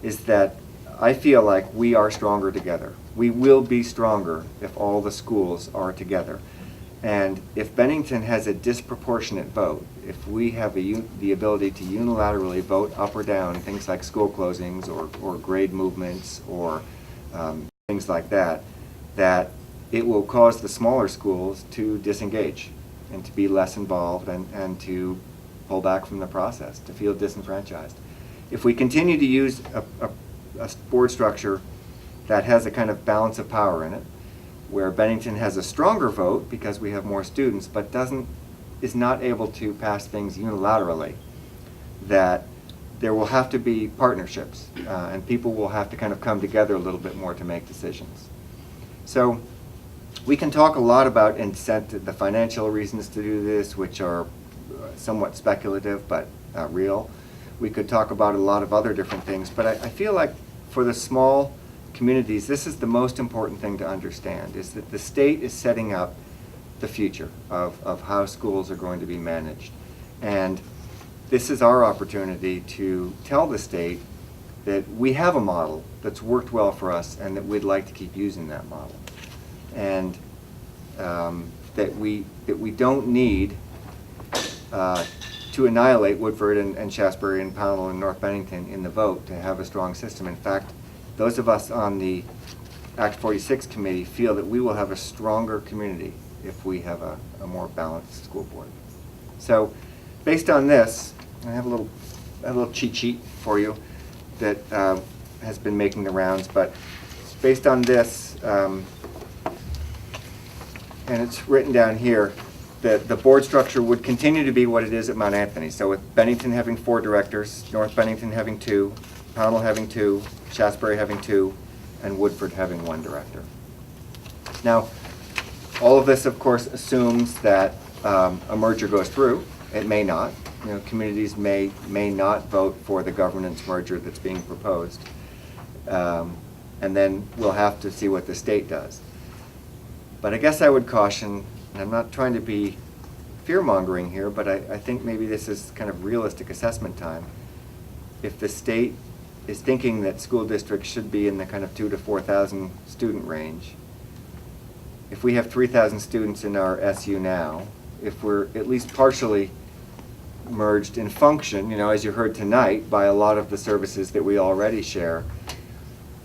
is that I feel like we are stronger together. We will be stronger if all the schools are together. And if Bennington has a disproportionate vote, if we have the ability to unilaterally vote up or down things like school closings or grade movements or things like that, that it will cause the smaller schools to disengage and to be less involved and to pull back from the process, to feel disenfranchised. If we continue to use a board structure that has a kind of balance of power in it, where Bennington has a stronger vote because we have more students, but is not able to pass things unilaterally, that there will have to be partnerships, and people will have to kind of come together a little bit more to make decisions. So we can talk a lot about incentive, the financial reasons to do this, which are somewhat speculative but real. We could talk about a lot of other different things, but I feel like for the small communities, this is the most important thing to understand, is that the state is setting up the future of how schools are going to be managed. And this is our opportunity to tell the state that we have a model that's worked well for us and that we'd like to keep using that model. And that we don't need to annihilate Woodford and Shaftesbury and Pownal and North Bennington in the vote to have a strong system. In fact, those of us on the Act 46 committee feel that we will have a stronger community if we have a more balanced school board. So based on this, I have a little cheat sheet for you that has been making the rounds, but based on this, and it's written down here, that the board structure would continue to be what it is at Mount Anthony. So with Bennington having 4 directors, North Bennington having 2, Pownal having 2, Shaftesbury having 2, and Woodford having 1 director. Now, all of this, of course, assumes that a merger goes through. It may not. You know, communities may not vote for the governance merger that's being proposed. And then we'll have to see what the state does. But I guess I would caution, and I'm not trying to be fear-mongering here, but I think maybe this is kind of realistic assessment time. If the state is thinking that school districts should be in the kind of 2,000 to 4,000 student range, if we have 3,000 students in our SU now, if we're at least partially merged in function, you know, as you heard tonight, by a lot of the services that we already share,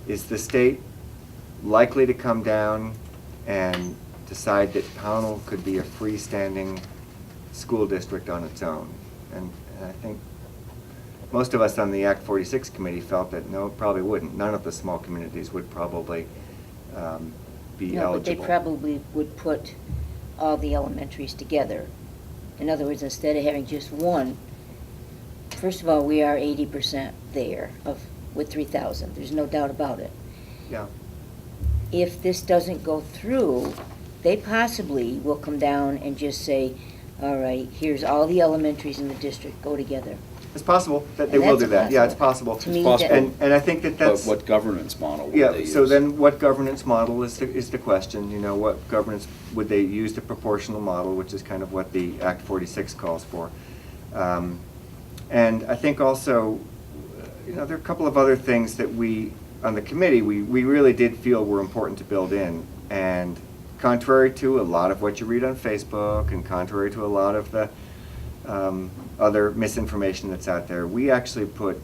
is the state likely to come down and decide that Pownal could be a freestanding school district on its own? And I think most of us on the Act 46 committee felt that no, it probably wouldn't. None of the small communities would probably be No, but they eligible. probably would put all the elementaries together. In other words, instead of having just one, first of all, we are 80% there with 3,000. There's no doubt about it. Yeah. If this doesn't go through, they possibly will come down and just say, all right, here's all the elementaries in the district, go together. It's possible that they And will that's do that. Yeah, it's possible. possible. To me, possible. that- And I think that But that's. what governance model would they Yeah, use? so then what governance model is the question, you know, what governance, would they use the proportional model, which is kind of what the Act 46 calls for. And I think also, you know, there are a couple of other things that we, on the committee, we really did feel were important to build in. And contrary to a lot of what you read on Facebook and contrary to a lot of the other misinformation that's out there, we actually put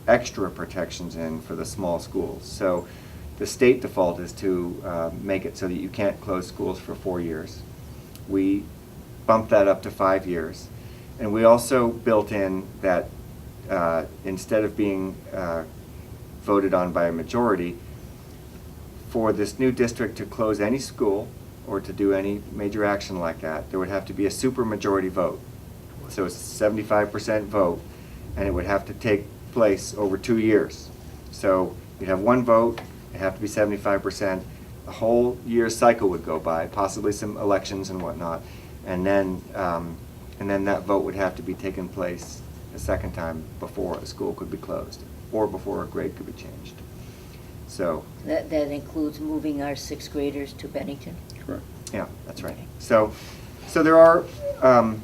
extra protections in for the small schools. So the state default is to make it so that you can't close schools for 4 years. We bumped that up to 5 years. And we also built in that instead of being voted on by a majority, for this new district to close any school or to do any major action like that, there would have to be a supermajority vote. So it's a 75% vote, and it would have to take place over 2 years. So you'd have one vote, it'd have to be 75%, a whole year's cycle would go by, possibly some elections and whatnot, and then that vote would have to be taken place a second time before a school could be closed, or before a grade could be changed. So, That includes moving our 6th graders to Bennington? Correct. yeah, that's right. So there are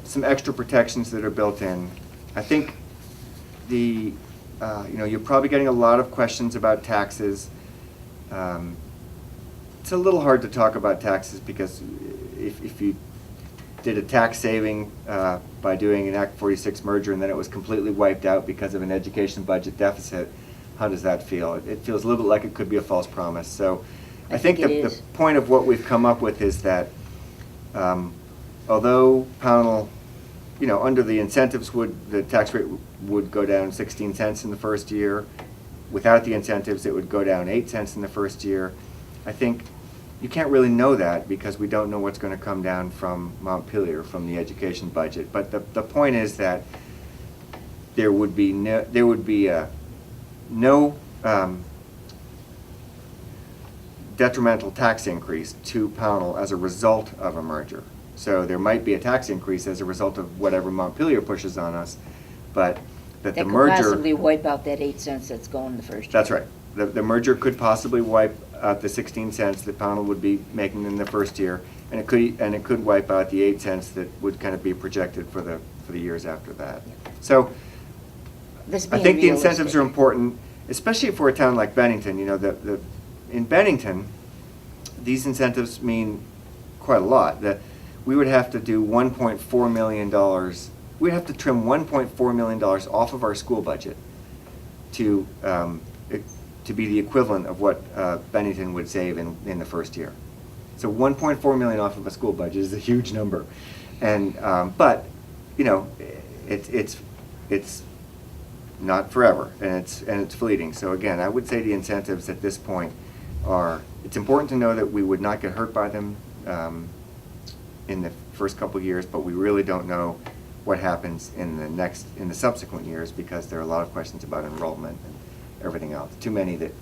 some extra protections that are built in. I think you know, you're probably getting a lot of questions about taxes. It's a little hard to talk about taxes because if you did a tax saving by doing an Act 46 merger and then it was completely wiped out because of an education budget deficit, how does that feel? It feels a little bit like it could be a false promise. So I think it the is. point of what we've come up with is that although Pownal, you know, under the incentives the tax rate would go down 16 cents in the first year. Without the incentives, it would go down 8 cents in the first year. I think you can't really know that because we don't know what's going to come down from Montpelier, from the education budget. But the point is that there would be no detrimental tax increase to Pownal as a result of a merger. So there might be a tax increase as a result of whatever Montpelier pushes on us, but that the That could merger. possibly wipe out that 8 cents that's going the first year. That's right. The merger could possibly wipe out the 16 cents that Pownal would be making in the first year, and it could wipe out the 8 cents that would kind of be projected for the years after that. So This I being think the incentives are realistic. important, especially for a town like Bennington. You know, in Bennington, these incentives mean quite a lot. That we would have to do $1.4 million. We'd have to trim $1.4 million off of our school budget to be the equivalent of what Bennington would save in the first year. So $1.4 million off of a school budget is a huge number, and but you know, it's not forever, and it's fleeting. So again, I would say the incentives at this point are. It's important to know that we would not get hurt by them in the first couple of years, but we really don't know what happens in the subsequent years because there are a lot of questions about enrollment and everything else. Too many that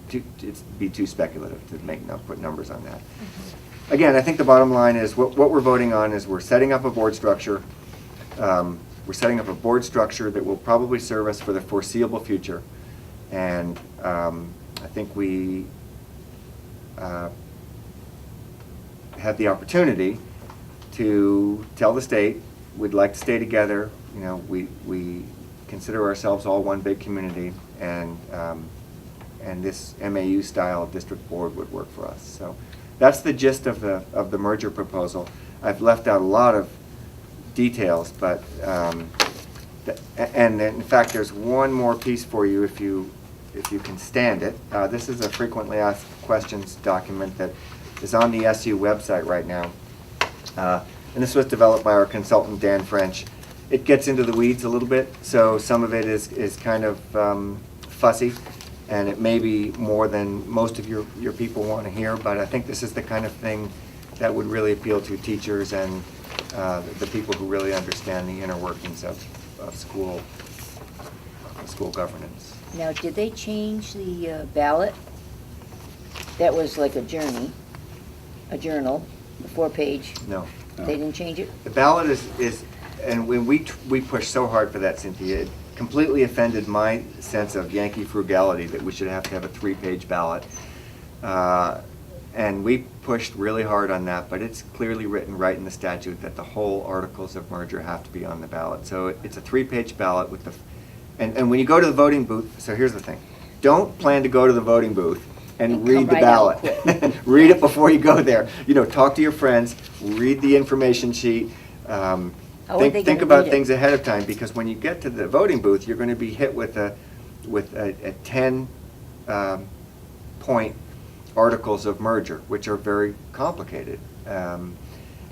it'd be too speculative to put numbers on that. Again, I think the bottom line is what we're voting on is we're setting up a board structure. We're setting up a board structure that will probably serve us for the foreseeable future, and I think we have the opportunity to tell the state we'd like to stay together. You know, we consider ourselves all one big community, and this MAU style district board would work for us. So that's the gist of the merger proposal. I've left out a lot of details, but and in fact, there's one more piece for you if if you can stand it. This is a frequently asked questions document that is on the SU website right now. And this was developed by our consultant, Dan French. It gets into the weeds a little bit, so some of it is kind of fussy, and it may be more than most of your people want to hear, but I think this is the kind of thing that would really appeal to teachers and the people who really understand the inner workings of school governance. Now, did they change the ballot? That was like a journal, a 4-page. No. They didn't change it? The ballot is and when we pushed so hard for that, Cynthia, it completely offended my sense of Yankee frugality that we should have to have a 3-page ballot. And we pushed really hard on that, but it's clearly written right in the statute that the whole articles of merger have to be on the ballot. So it's a 3-page ballot with the, and when you go to the voting booth, so here's the thing. Don't plan to go to the voting booth and read the come right out ballot. Read it before you go there. You know, talk to your friends, read the information sheet. How are they Think gonna about read it? things ahead of time, because when you get to the voting booth, you're going to be hit with a 10 point articles of merger, which are very complicated. And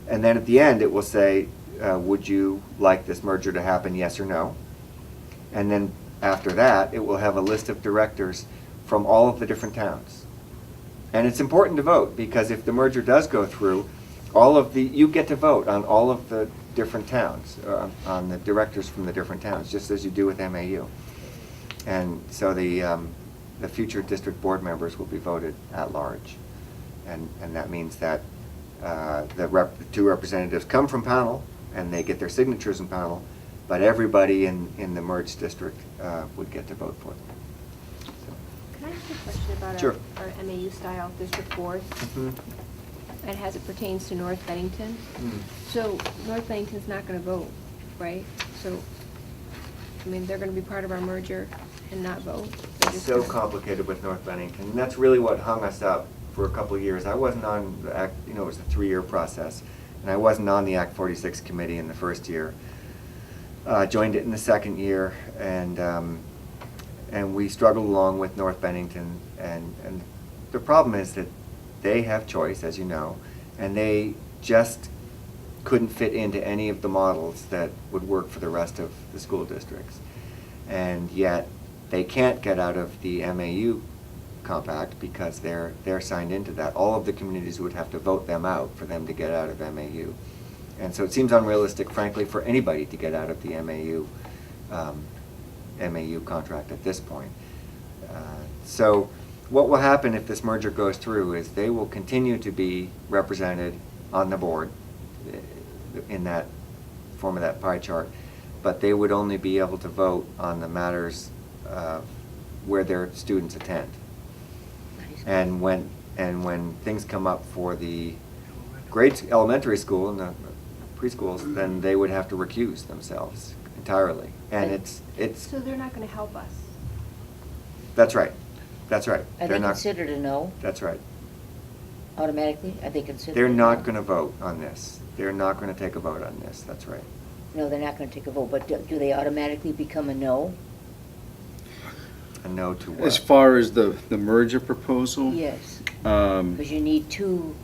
then at the end, it will say, would you like this merger to happen, yes or no? And then after that, it will have a list of directors from all of the different towns. And it's important to vote, because if the merger does go through, you get to vote on all of the different towns, on the directors from the different towns, just as you do with MAU. And so the future district board members will be voted at large. And that means that the 2 representatives come from Pownal, and they get their signatures in Pownal, but everybody in the merged district would get to vote for them. Can I ask you a question about Sure. our MAU style district board? Mhm. And as it pertains to North Bennington? Mm. So North Bennington's not going to vote, right? So, I mean, they're going to be part of our merger and not vote? They're just So gonna- complicated with North Bennington, and that's really what hung us up for a couple of years. I wasn't on the Act, it was a 3-year process, and I wasn't on the Act 46 committee in the first year. Joined it in the second year, and we struggled along with North Bennington, and the problem is that they have choice, as you know, and they just couldn't fit into any of the models that would work for the rest of the school districts. And yet, they can't get out of the MAU compact because they're signed into that. All of the communities would have to vote them out for them to get out of MAU. And so it seems unrealistic, frankly, for anybody to get out of the MAU contract at this point. So what will happen if this merger goes through is they will continue to be represented on the board in that form of that pie chart, but they would only be able to vote on the matters where their students attend. And when things come up for the elementary school and the preschools, then they would have to recuse themselves entirely. And it's So they're not going to help us? that's right. That's right. Are they considered a no That's right. automatically? Are they considered? They're a not no? going to vote on this. They're not going to take a vote on this. That's right. No, they're not going to take a vote, but do they automatically become a no? A no to what? As far as the merger proposal? Yes, um, because you need two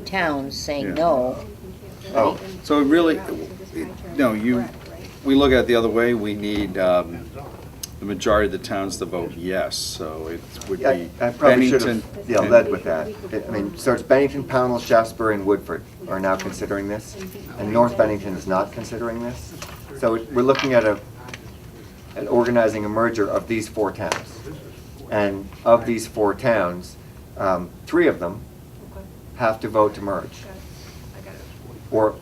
towns saying Yeah. no. Oh. So it really, no, we look at it the other way, we need the majority of the towns to vote yes, so it would Yeah, be I probably should Bennington. have led with that. I mean, so it's Bennington, Pownal, Shaftesbury, and Woodford are now considering this, and North Bennington is not considering this. So we're looking at organizing a merger of these 4 towns. And of these 4 towns, 3 of them have to vote to merge. Or,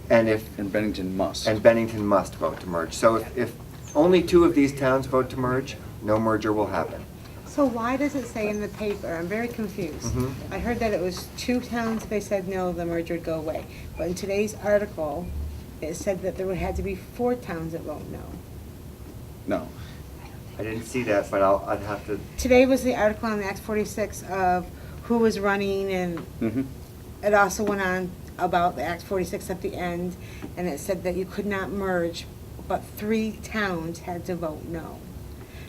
And Bennington must. and Bennington must vote to merge. So if only 2 of these towns vote to merge, no merger will happen. So why does it say in the paper, I'm very confused. Mhm. I heard that it was 2 towns, they said no, the merger would go away. But in today's article, it said that there would have to be 4 towns that vote no. No. I didn't see that, but I'd have to, Today was the article on Act 46 of who was running, and Mhm. it also went on about the Act 46 at the end, and it said that you could not merge, but 3 towns had to vote no.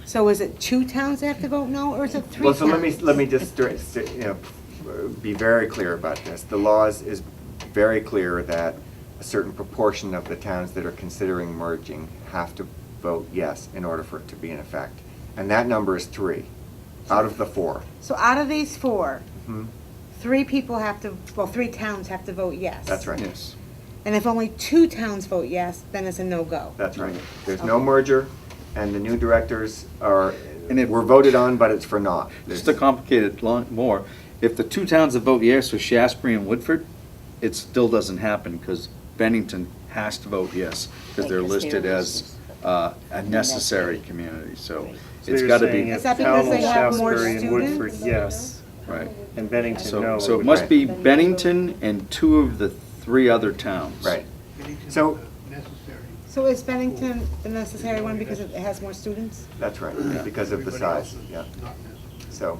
So is it 2 towns that have to vote no, or is it 3 Well, towns? so let me just, be very clear about this. The law is very clear that a certain proportion of the towns that are considering merging have to vote yes in order for it to be in effect. And that number is 3 out of the 4. So out of these 4, Mhm. 3 people have to, well, 3 towns have to vote yes. That's right. Yes. And if only 2 towns vote yes, then it's a no-go. That's right. There's no merger, and the new directors were And voted on, but it's for naught. Just to complicate it more, if the 2 towns that vote yes are Shasberry and Woodford, it still doesn't happen because Bennington has to vote yes because they're Because they're listed as a necessary community, so Right. So it's you're got to saying be, if Is that because Pownal, they have more Shaftesbury, and Woodford, students? yes, right. and Bennington, no. So it would- must be Bennington and 2 of the 3 other towns. Right. Bennington is So- necessary. So is Bennington the necessary one because it has more students? That's right, because of the Everybody else size, is yeah. not necessary. So,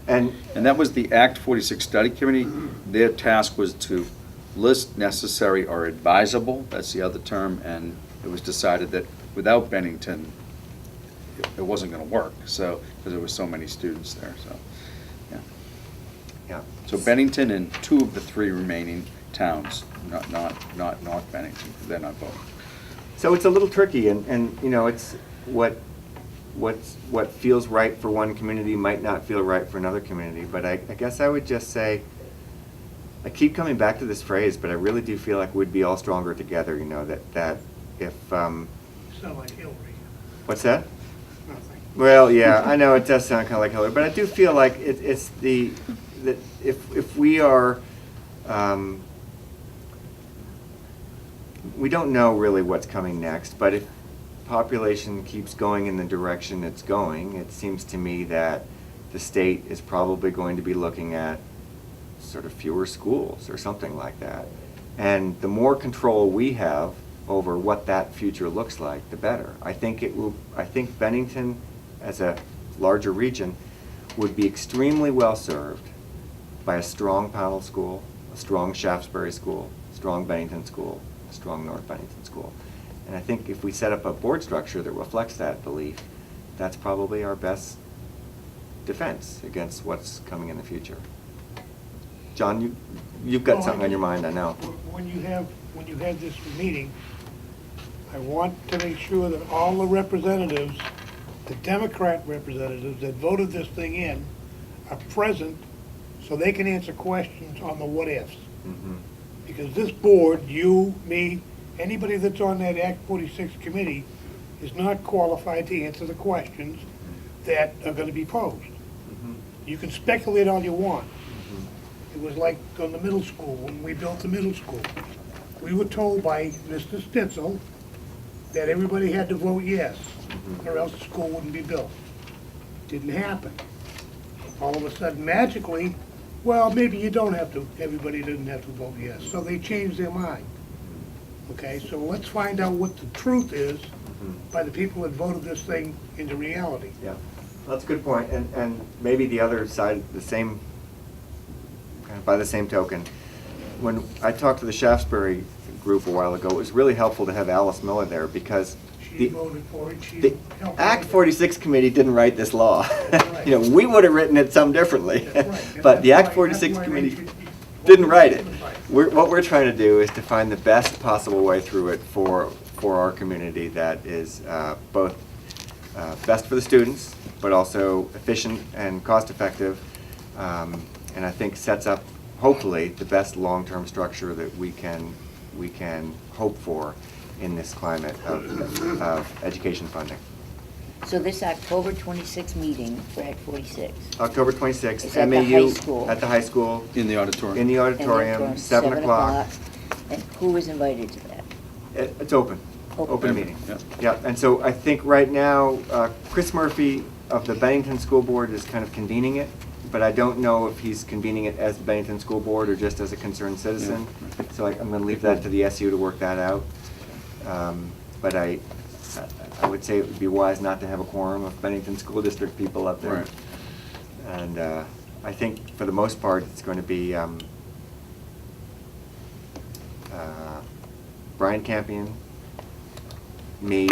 and And that was the Act 46 Study Committee. Their task was to list necessary or advisable, that's the other term, and it was decided that without Bennington, it wasn't going to work, so, because there were so many students there, so, yeah. yeah. So Bennington and 2 of the 3 remaining towns, not North Bennington, they're not voting. So it's a little tricky, and you know, it's what feels right for one community might not feel right for another community. But I guess I would just say, I keep coming back to this phrase, but I really do feel like we'd be all stronger together. You know, that if Sound like Hillary. what's that? Nothing. Well, yeah, I know it does sound kind of like Hillary, but I do feel like it's that if we are, we don't know really what's coming next, but if population keeps going in the direction it's going, it seems to me that the state is probably going to be looking at sort of fewer schools or something like that. And the more control we have over what that future looks like, the better. I think Bennington, as a larger region, would be extremely well served by a strong Pownal School, a strong Shaftesbury School, a strong Bennington School, a strong North Bennington School. And I think if we set up a board structure that reflects that belief, that's probably our best defense against what's coming in the future. John, you've got Well, something on your mind, I know. When you have this meeting, I want to make sure that all the representatives, the Democrat representatives that voted this thing in, are present so they can answer questions on the what-ifs. Mhm. Because this board, you, me, anybody that's on that Act 46 committee is not qualified to answer the questions that are going to be posed. Mhm. You can speculate all you want. Mhm. It was like on the middle school, when we built the middle school. We were told by Mr. Stitzel that everybody had to vote yes, or else the school wouldn't be built. Didn't happen. All of a sudden, magically, well, maybe you don't have to, everybody didn't have to vote yes. So they changed their mind. Okay, so let's find out what the truth is by the people that voted this thing into reality. Yeah, that's a good point. And maybe the other side, by the same token, when I talked to the Shaftesbury group a while ago, it was really helpful to have Alice Miller there because She voted for it, she the helped. Act 46 committee didn't write this law. Right. You know, we would have written it some differently. That's right. And But the that's Act why- 46 that's why committee they should- didn't write it. Right. What we're trying to do is to find the best possible way through it for our community that is both best for the students, but also efficient and cost-effective, and I think sets up, hopefully, the best long-term structure that we can hope for in this climate of education funding. So this October 26th meeting for Act 46. October 26th, It's at the MAU high school. at the high school, In the auditorium. in the And auditorium, from 7 o'clock. And who is invited to that? It's open, Open. open meeting. Yep. Yeah, and so I think right now, Chris Murphy of the Bennington School Board is kind of convening it, but I don't know if he's convening it as the Bennington School Board or just as a concerned citizen. So I'm going to leave that to the SU to work that out. But I would say it would be wise not to have a quorum of Bennington School District people up there. Right. And I think for the most part, it's going to be Brian Campion, me,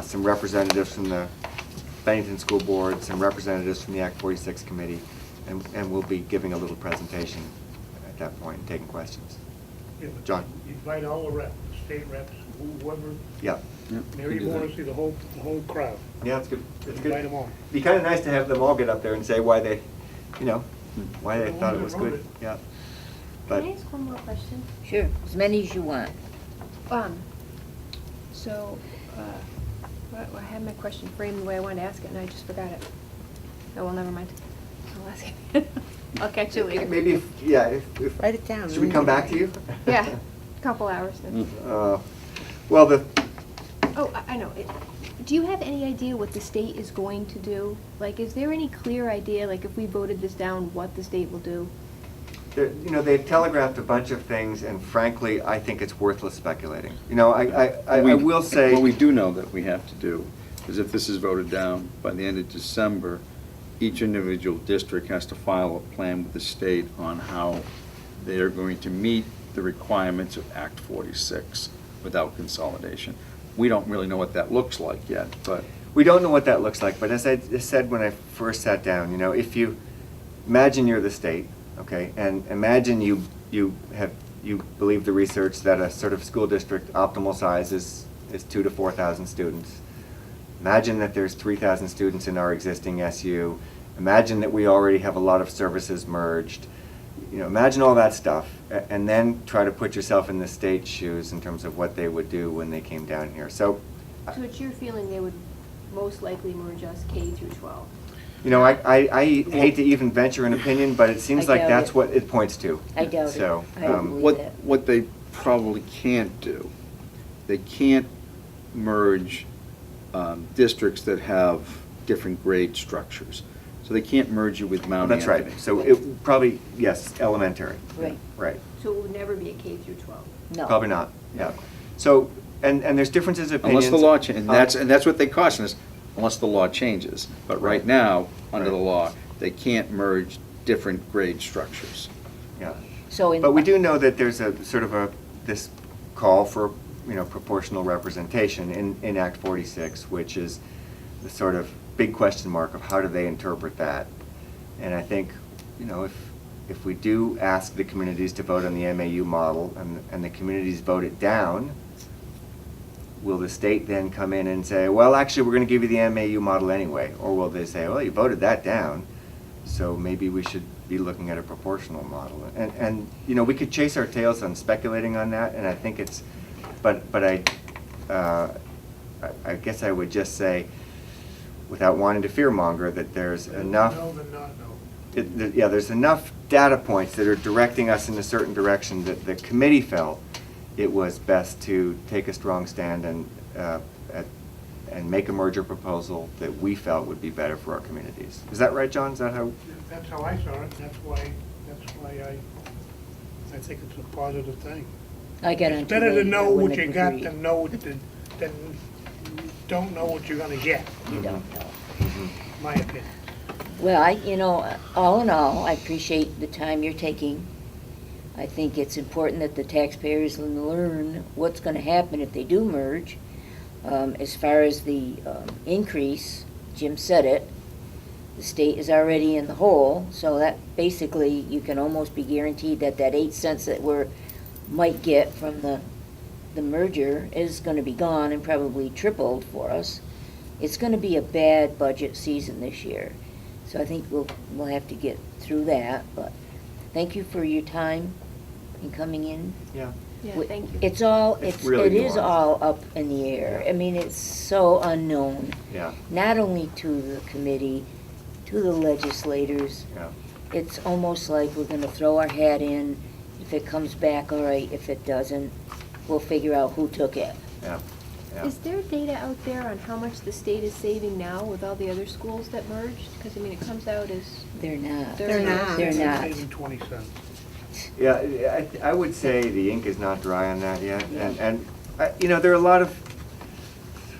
some representatives from the Bennington School Board, some representatives from the Act 46 committee, and we'll be giving a little presentation at that point and taking questions. Yeah, but John? You invite all the reps, state reps, whoever, Yeah. maybe you want to see the whole crowd. Yeah, it's good. It's good. Invite them all. Be kind of nice to have them all get up there and say why they, why they The thought it ones was that wrote good. it. Yeah. Can But I ask one more question? Sure, as many as you want. So, well, I had my question framed the way I wanted to ask it, and I just forgot it. Oh, well, never mind. I'll ask it. I'll catch you later. maybe, if Write it down. should we come back to you? Yeah, couple hours then. Well, the Oh, I know. Do you have any idea what the state is going to do? Like, is there any clear idea, like, if we voted this down, what the state will do? they've telegraphed a bunch of things, and frankly, I think it's worthless speculating. I will say. What we do know that we have to do is if this is voted down by the end of December, each individual district has to file a plan with the state on how they are going to meet the requirements of Act 46 without consolidation. We don't really know what that looks like yet, but We don't know what that looks like, but as I said when I first sat down, if you imagine you're the state, okay, and imagine you believe the research that a sort of school district optimal size is 2,000 to 4,000 students. Imagine that there's 3,000 students in our existing SU. Imagine that we already have a lot of services merged. Imagine all that stuff, and then try to put yourself in the state's shoes in terms of what they would do when they came down here. So, So it's your feeling they would most likely merge us K through 12? I hate to even venture an opinion, but it seems I like doubt that's it. what it points to. I doubt it. So, I don't believe what, that. what they probably can't do, they can't merge districts that have different grade structures. So they can't merge you with Mount That's Anthony. right. So it probably, yes, elementary. Right. Right. So it would never be a K through 12? No. Probably not, yeah. So, and there's differences of opinions. Unless the law changes, and that's what they caution us, unless the law changes. But right now, under the Right. law, they can't merge different grade structures. Yeah. So in. But we do know that there's a sort of this call for, proportional representation in Act 46, which is the sort of big question mark of how do they interpret that. And I think, if we do ask the communities to vote on the MAU model and the communities vote it down, will the state then come in and say, well, actually, we're going to give you the MAU model anyway? Or will they say, well, you voted that down, so maybe we should be looking at a proportional model? And we could chase our tails on speculating on that, and I think it's, but I guess I would just say, without wanting to fearmonger, that there's enough. No, then not no. There's enough data points that are directing us in a certain direction that the committee felt it was best to take a strong stand and make a merger proposal that we felt would be better for our communities. Is that right, John? Is that how? That's how I saw it, that's why I think it's a positive thing. I got It's on better to today, know I what wouldn't you have got agreed. than don't know what you're gonna get, You don't know. my opinion. Well, all in all, I appreciate the time you're taking. I think it's important that the taxpayers learn what's gonna happen if they do merge. As far as the increase, Jim said it, the state is already in the hole, so that basically, you can almost be guaranteed that 8 cents that we might get from the merger is gonna be gone and probably tripled for us. It's gonna be a bad budget season this year. So I think we'll have to get through that, but thank you for your time in coming in. Yeah. Yeah, thank you. It's all, It's really it is nuanced. all up in the air. I mean, it's so unknown, Yeah. not only to the committee, to the legislators. Yeah. It's almost like we're gonna throw our hat in. If it comes back, all right. If it doesn't, we'll figure out who took it. Yeah. Yeah. Is there data out there on how much the state is saving now with all the other schools that merged? Because, it comes out as, They're not. They're not. They're not. Saving 20 cents. Yeah, I would say the ink is not dry on that yet, and there are a lot of,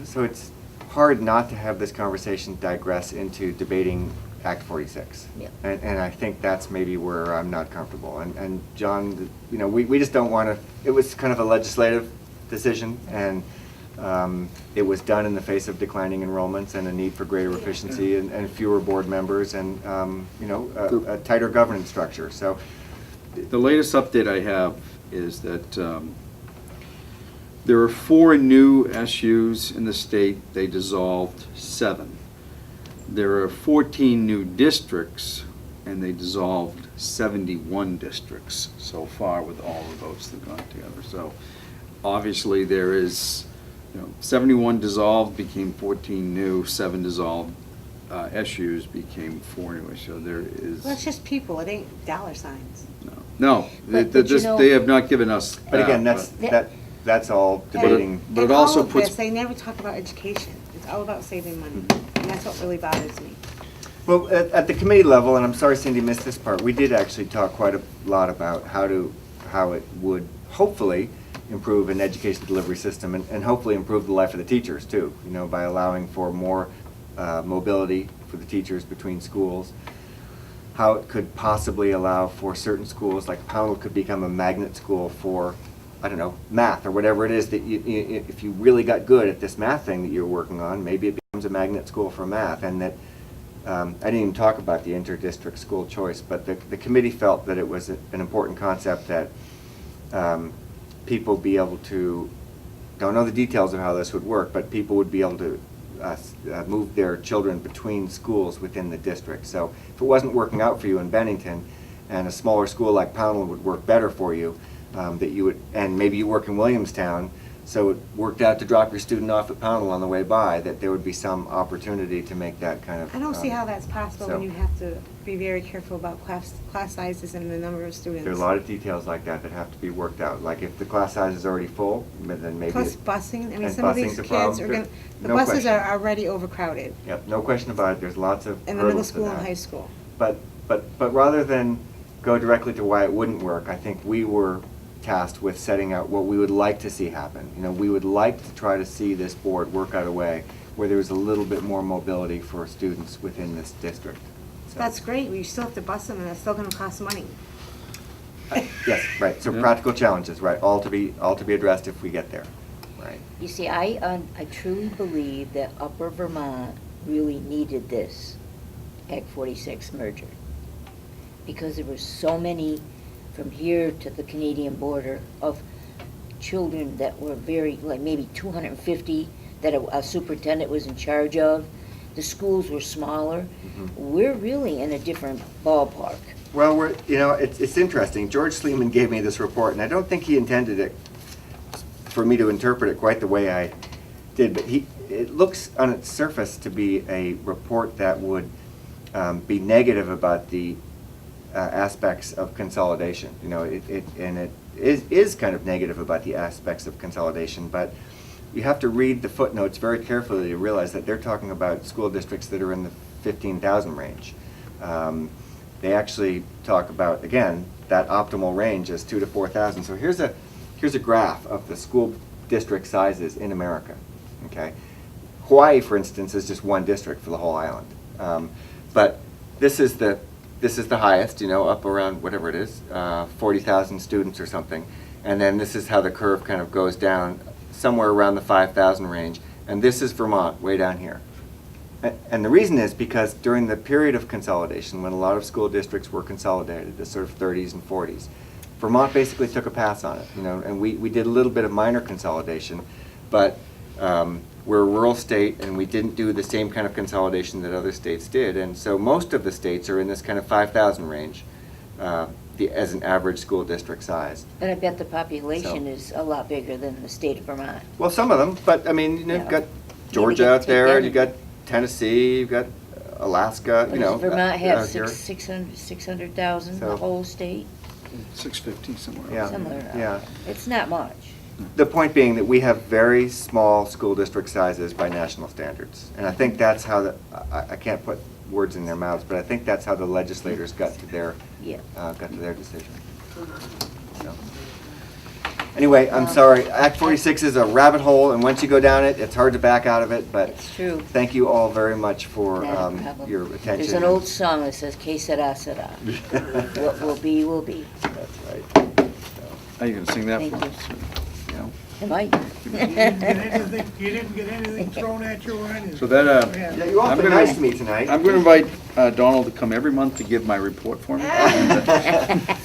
so it's hard not to have this conversation digress into debating Act 46. Yeah. And I think that's maybe where I'm not comfortable. And John, we just don't want to, it was kind of a legislative decision, and It was done in the face of declining enrollments and a need for greater efficiency and fewer board members and, a tighter governance structure. So The latest update I have is that there are 4 new SUs in the state. They dissolved 7. There are 14 new districts, and they dissolved 71 districts so far with all the votes that have gone together. So obviously there is, 71 dissolved became 14 new, 7 dissolved SUs became 4 new. So there is. Well, it's just people, it ain't dollar signs. No, But they have not given us. But again, that, that's all debating. But it And also all of puts. this, they never talk about education. It's all about saving money, and that's what really bothers me. Well, at the committee level, and I'm sorry Cindy missed this part, we did actually talk quite a lot about how it would hopefully improve an education delivery system and hopefully improve the life of the teachers too, by allowing for more mobility for the teachers between schools. How it could possibly allow for certain schools, like Pownal could become a magnet school for, I don't know, math or whatever it is that if you really got good at this math thing that you're working on, maybe it becomes a magnet school for math. And that, I didn't even talk about the inter-district school choice, but the committee felt that it was an important concept that people be able to, don't know the details of how this would work, but people would be able to move their children between schools within the district. So if it wasn't working out for you in Bennington, and a smaller school like Pownal would work better for you, that you would, and maybe you work in Williamstown, so it worked out to drop your student off at Pownal on the way by, that there would be some opportunity to make that kind of. I don't see how that's possible when so- you have to be very careful about class sizes and the number of students. There are a lot of details like that that have to be worked out. Like if the class size is already full, then maybe. Plus busing, I mean, and some of these busing's a kids problem. are going, the No buses question. are already overcrowded Yep, no question about it. There's lots of in the middle hurdles to school and that. high school. But rather than go directly to why it wouldn't work, I think we were tasked with setting out what we would like to see happen. We would like to try to see this board work out a way where there was a little bit more mobility for students within this district. So- That's great, we still have to bus them and it's still gonna cost money. Yes, right. So Yeah. practical challenges, right? All to be addressed if we get there, right? You see, I truly believe that Upper Vermont really needed this Act 46 merger. Because there were so many from here to the Canadian border of children that were like maybe 250 that a superintendent was in charge of. The schools were smaller. Mhm. We're really in a different ballpark. Well, it's interesting. George Sleeman gave me this report, and I don't think he intended it for me to interpret it quite the way I did, but it looks on its surface to be a report that would be negative about the aspects of consolidation. It is kind of negative about the aspects of consolidation, but you have to read the footnotes very carefully to realize that they're talking about school districts that are in the 15,000 range. They actually talk about, again, that optimal range as 2,000 to 4,000. So here's a graph of the school district sizes in America. Okay, Hawaii, for instance, is just one district for the whole island, but this is the highest, up around whatever it is, 40,000 students or something, and then this is how the curve kind of goes down somewhere around the 5,000 range, and this is Vermont, way down here. And the reason is because during the period of consolidation, when a lot of school districts were consolidated, the sort of 30s and 40s, Vermont basically took a pass on it, and we did a little bit of minor consolidation, but we're a rural state and we didn't do the same kind of consolidation that other states did, and so most of the states are in this kind of 5,000 range as an average school district size. And I bet the population So- is a lot bigger than the state of Vermont. Well, some of them, but I mean, Yeah. you've got Georgia out take there, that and you've got Tennessee, you've got Alaska, Does Vermont have out here. 600,000, the So- whole state? 650 somewhere. Yeah. Somewhere around. Yeah. It's not much. The point being that we have very small school district sizes by national standards. And I think that's how I can't put words in their mouths, but I think that's how the legislators got to their, Yeah. decision. So. Anyway, I'm sorry, Act 46 is a rabbit hole, and once you go down it, it's hard to back out of it, but It's true. thank you all very much for Not a problem. your attention. There's an old song that says, "Que sera, sera." What will be, will be. That's right. So. Are you going to sing that Thank for you. us? Yeah. Am I? You didn't get anything thrown at you or anything. So that, Yeah. Yeah, you all I'm been gonna- nice to me tonight. I'm going to invite Donald to come every month to give my report for me.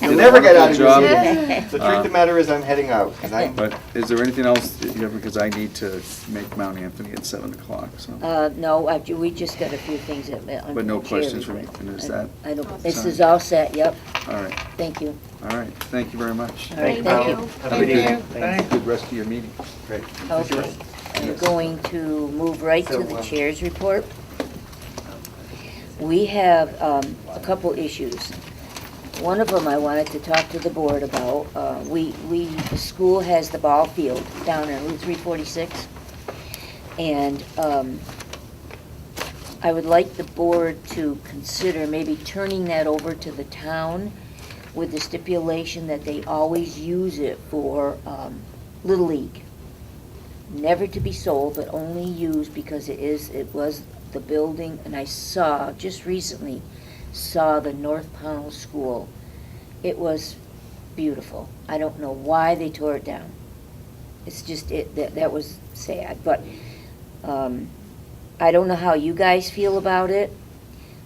You'll never get out of Job. this meeting. The truth of the matter is I'm heading out, 'cause I'm, But is there anything else, because I need to make Mount Anthony at 7 o'clock, so. No, we just got a few things that. But no questions from you, and is that? I don't, this is all set, yep, All right, thank you. all right. Thank you very much. All right, Thank thank you. you. have a good evening. Thanks. Good rest of your meeting. Great. Okay, I'm going to move right to the chair's report. We have a couple issues. One of them I wanted to talk to the board about. The school has the ball field down on Route 346. And I would like the board to consider maybe turning that over to the town with the stipulation that they always use it for Little League. Never to be sold, but only used because it was the building, and I just recently saw the North Pownal School. It was beautiful. I don't know why they tore it down. It's just, that was sad, but I don't know how you guys feel about it.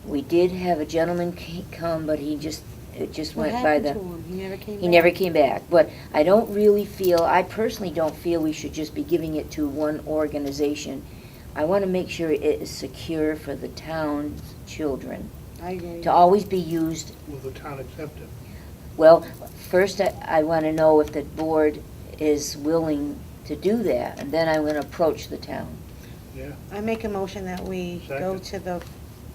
We did have a gentleman come, but it just went by the... He never came back? He never came back, but I I personally don't feel we should just be giving it to one organization. I want to make sure it is secure for the town's children, I agree. to always be used. Will the town accept it? Well, first I want to know if the board is willing to do that, and then I'm going to approach the town. Yeah. I make a motion that we go Second. to the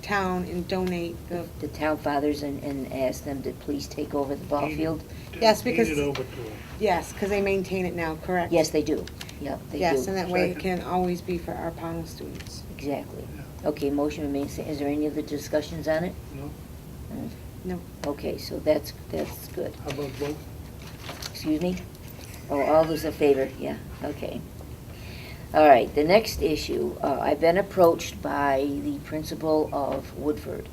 town and donate The town fathers and ask them to please take over the ball field. Yes, because- Deed it over to them. yes, because they maintain it now, correct? Yes, they do. Yeah, they do. Yes, and that way it Second. can always be for our Pownal students. Exactly. Okay, motion made. Is there any other discussions on it? No? No. Okay, so that's good. How about vote? Excuse me? Oh, all those in favor? Yeah, okay. All right, the next issue, I've been approached by the principal of Woodford,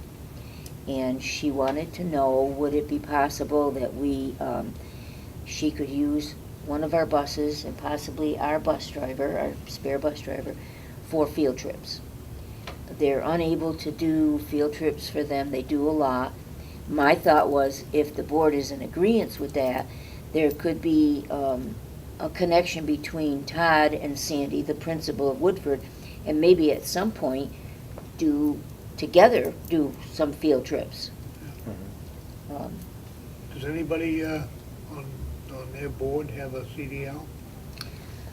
and she wanted to know, would it be possible that she could use one of our buses and possibly our bus driver, our spare bus driver, for field trips. They're unable to do field trips for them, they do a lot. My thought was, if the board is in agreement with that, there could be a connection between Todd and Sandy, the principal of Woodford, and maybe at some point together do some field trips. Does anybody on their board have a CDL?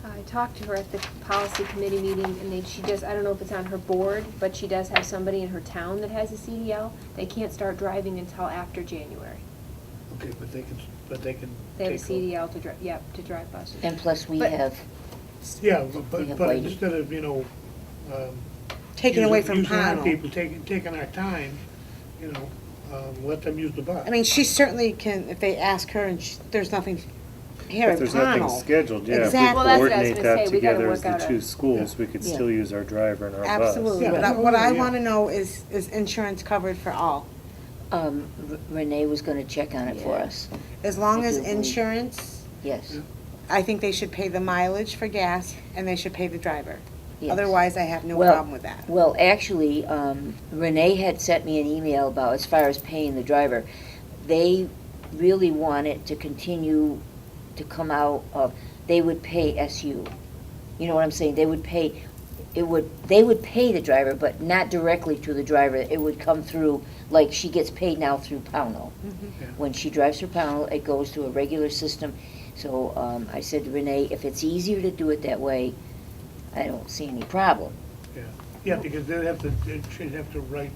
I talked to her at the policy committee meeting, and she does, I don't know if it's on her board, but she does have somebody in her town that has a CDL. They can't start driving until after January. Okay, but they can They have a take over. CDL to drive buses. And plus we But- have, Yeah, We but have but waiting. instead of, Taken away from using our Pownal. people, taking our time, let them use the bus. I mean, she certainly can, if they ask her, and there's nothing here in If there's nothing Pownal. scheduled, yeah, if we Exactly. Well, that's what I was coordinate gonna that say, we gotta together as work the out a- two schools, we could Yeah. still use our driver and our bus. Absolutely, Yeah. but what I Yeah. want to know is insurance covered for all? Renee was gonna check on it for Yeah. us, As long I as do believe- insurance, yes. I think they should pay the mileage for gas, and they should pay the driver. Yes. Otherwise, I have no Well- problem with that. Well, actually, Renee had sent me an email about, as far as paying the driver, they really want it to continue to come out of, they would pay SU. You know what I'm saying? They would pay the driver, but not directly to the driver. It would come through, like she gets paid now through Pownal. Yeah. When she drives through Pownal, it goes through a regular system. So I said to Renee, if it's easier to do it that way, I don't see any problem. Yeah, because they should have to write,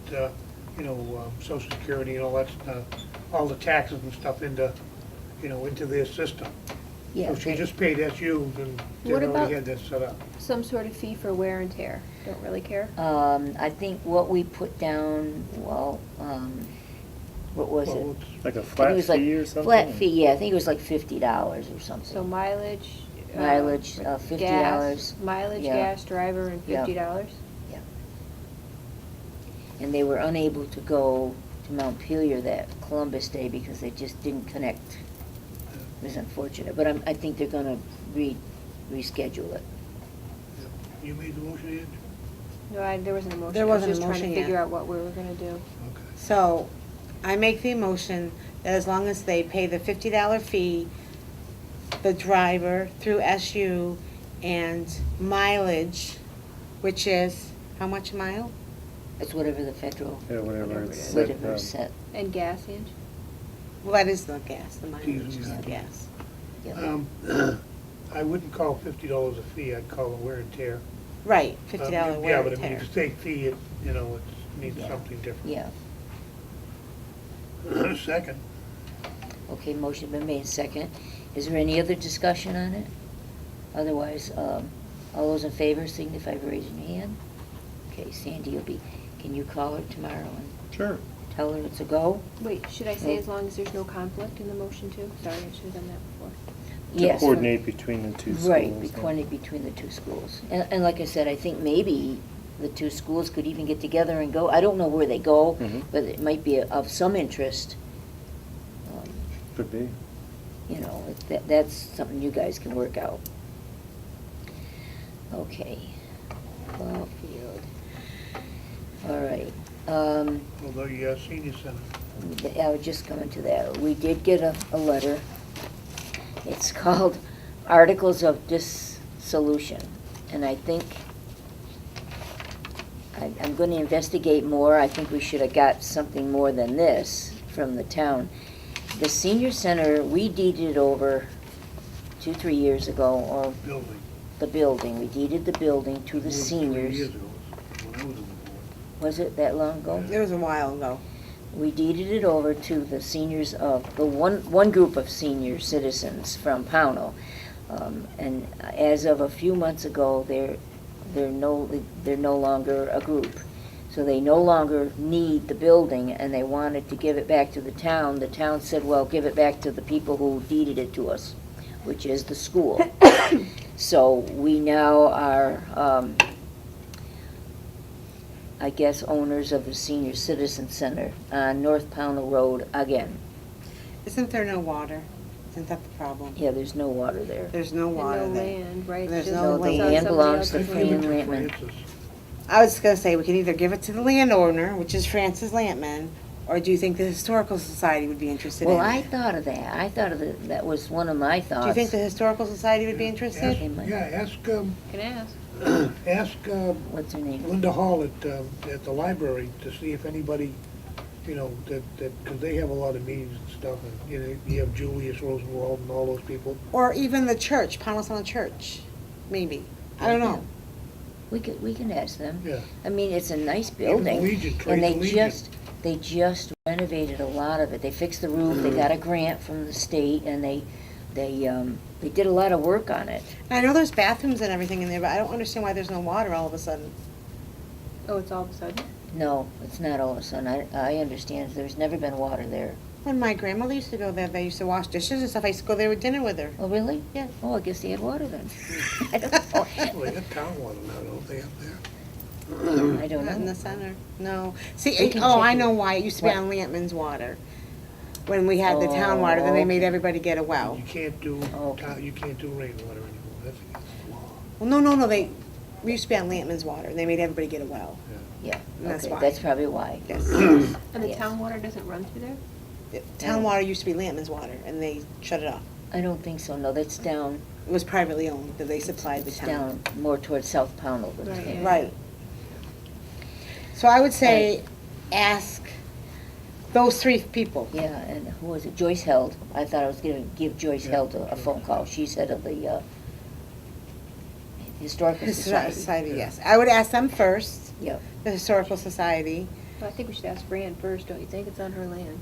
Social Security and all that stuff, all the taxes and stuff into their system. Yeah, So she they- just paid SU, and they What about- already had that set up. Some sort of fee for wear and tear. Don't really care. I think what we put down, what was it? Well, Like a I think it flat was like fee or something? Flat fee, yeah, I think it was like $50 or So something. mileage. Mileage, gas, $50. Mileage, Yeah. gas, driver, and Yeah. $50. And they were unable to go to Montpelier that Columbus Day because they just didn't connect. It was unfortunate, but I think they're gonna reschedule it. You made the motion, Ange? No, there wasn't a motion. There wasn't a I was just motion trying to yet. figure out what we were gonna do. Okay. So, I make the motion that as long as they pay the $50 fee, the driver through SU and mileage, which is, how much a mile? It's whatever the federal, Yeah, whatever Whatever it's it is. set, whatever is set. And gas, Ange? Well, that is the gas, the mileage Diesel, is the yeah. gas. Yeah. I wouldn't call $50 a fee, I'd call it wear and tear. Right, $50 wear Yeah, and but I mean, tear. the state fee, it means Yeah. something different. Yeah. Second. Okay, motion been made second. Is there any other discussion on it? Otherwise, all those in favor signify by raising your hand. Okay, Sandy will be, can you call her tomorrow and Sure. tell her it's a go? Wait, should I say as long as there's no conflict in the motion too? Sorry, I should have done that before. To Yes. coordinate between the two schools. Right, yeah. coordinate between the two schools. And like I said, I think maybe the two schools could even get together and go. I don't know where they go, Mhm. but it might be of some interest. Could be. You know, that's something you guys can work out. Okay. Ball field. All right. Although, yeah, senior center. I was just coming to that. We did get a letter. It's called Articles of Dissolution. And I think, I'm going to investigate more. I think we should have got something more than this from the town. The senior center, we deeded over 2-3 years ago, or Building. the building. We deeded the building to the More than 3 seniors. years ago, when I was on the board. Was it that long ago? It was a while ago. We deeded it over to the seniors of, the one group of senior citizens from Pownal. And as of a few months ago, they're no longer a group. So they no longer need the building, and they wanted to give it back to the town. The town said, well, give it back to the people who deeded it to us, which is the school. So we now are, I guess, owners of the Senior Citizen Center on North Pownell Road again. Isn't there no water? Isn't that the problem? Yeah, there's no water there. There's no And water no there. land, right? There's Just no it's the on land. land somebody belongs to else's Give it land. to Lampman. Francis. I was gonna say, we can either give it to the landowner, which is Francis Lampman, or do you think the Historical Society would be interested in it? Well, I thought of that. I thought of it, that was one of my thoughts. Do you think the Historical Society would be interested? They might. Yeah, ask, Can ask. ask What's her name? Linda Hall at the library to see if anybody, because they have a lot of meetings and stuff, and, you have Julius Rosenwald and all those people. Or even the church, Pownal School Church, maybe. I don't know. We can ask them. Yeah. I mean, it's a nice Even the building. Legion, And they trade the Legion. just renovated a lot of it. They fixed the roof, they got a grant from the state, and they did a lot of work on it. I know there's bathrooms and everything in there, but I don't understand why there's no water all of a sudden. Oh, it's all of a sudden? No, it's not all of a sudden. I understand there's never been water there. When my grandmother used to go there, they used to wash dishes and stuff. I used to go there with dinner with her. Oh, really? Yeah. Oh, I guess they had water then. I don't know. Well, they got town water now, don't they, up there? I don't Not in know. the center. No. See, We can oh, check I it. know why. It used to be What? on Lampman's water. When we had the town water, then they made everybody get a well. You can't do, Okay. you can't do rainwater anymore, that's against the law. Well, no, we used to be on Lampman's water, and they made everybody get a well. Yeah, And that's okay, why. that's probably why. Yes. And the Yes. town water doesn't run through there? Town water used to be Lampman's water, and they shut it off. I don't think so, no, that's down, It was privately owned, but they supplied the it's town. down more towards South Pownell. but- Right, yeah. Right. So I would say, ask those 3 people. Yeah, and who was it? Joyce Held. I thought I was gonna give Joyce Yeah. Held a phone call. She's head of the Historical Society. Society, yes. I would ask them first, Yep. the Historical Society. Well, I think we should ask Fran first, don't you think? It's on her land.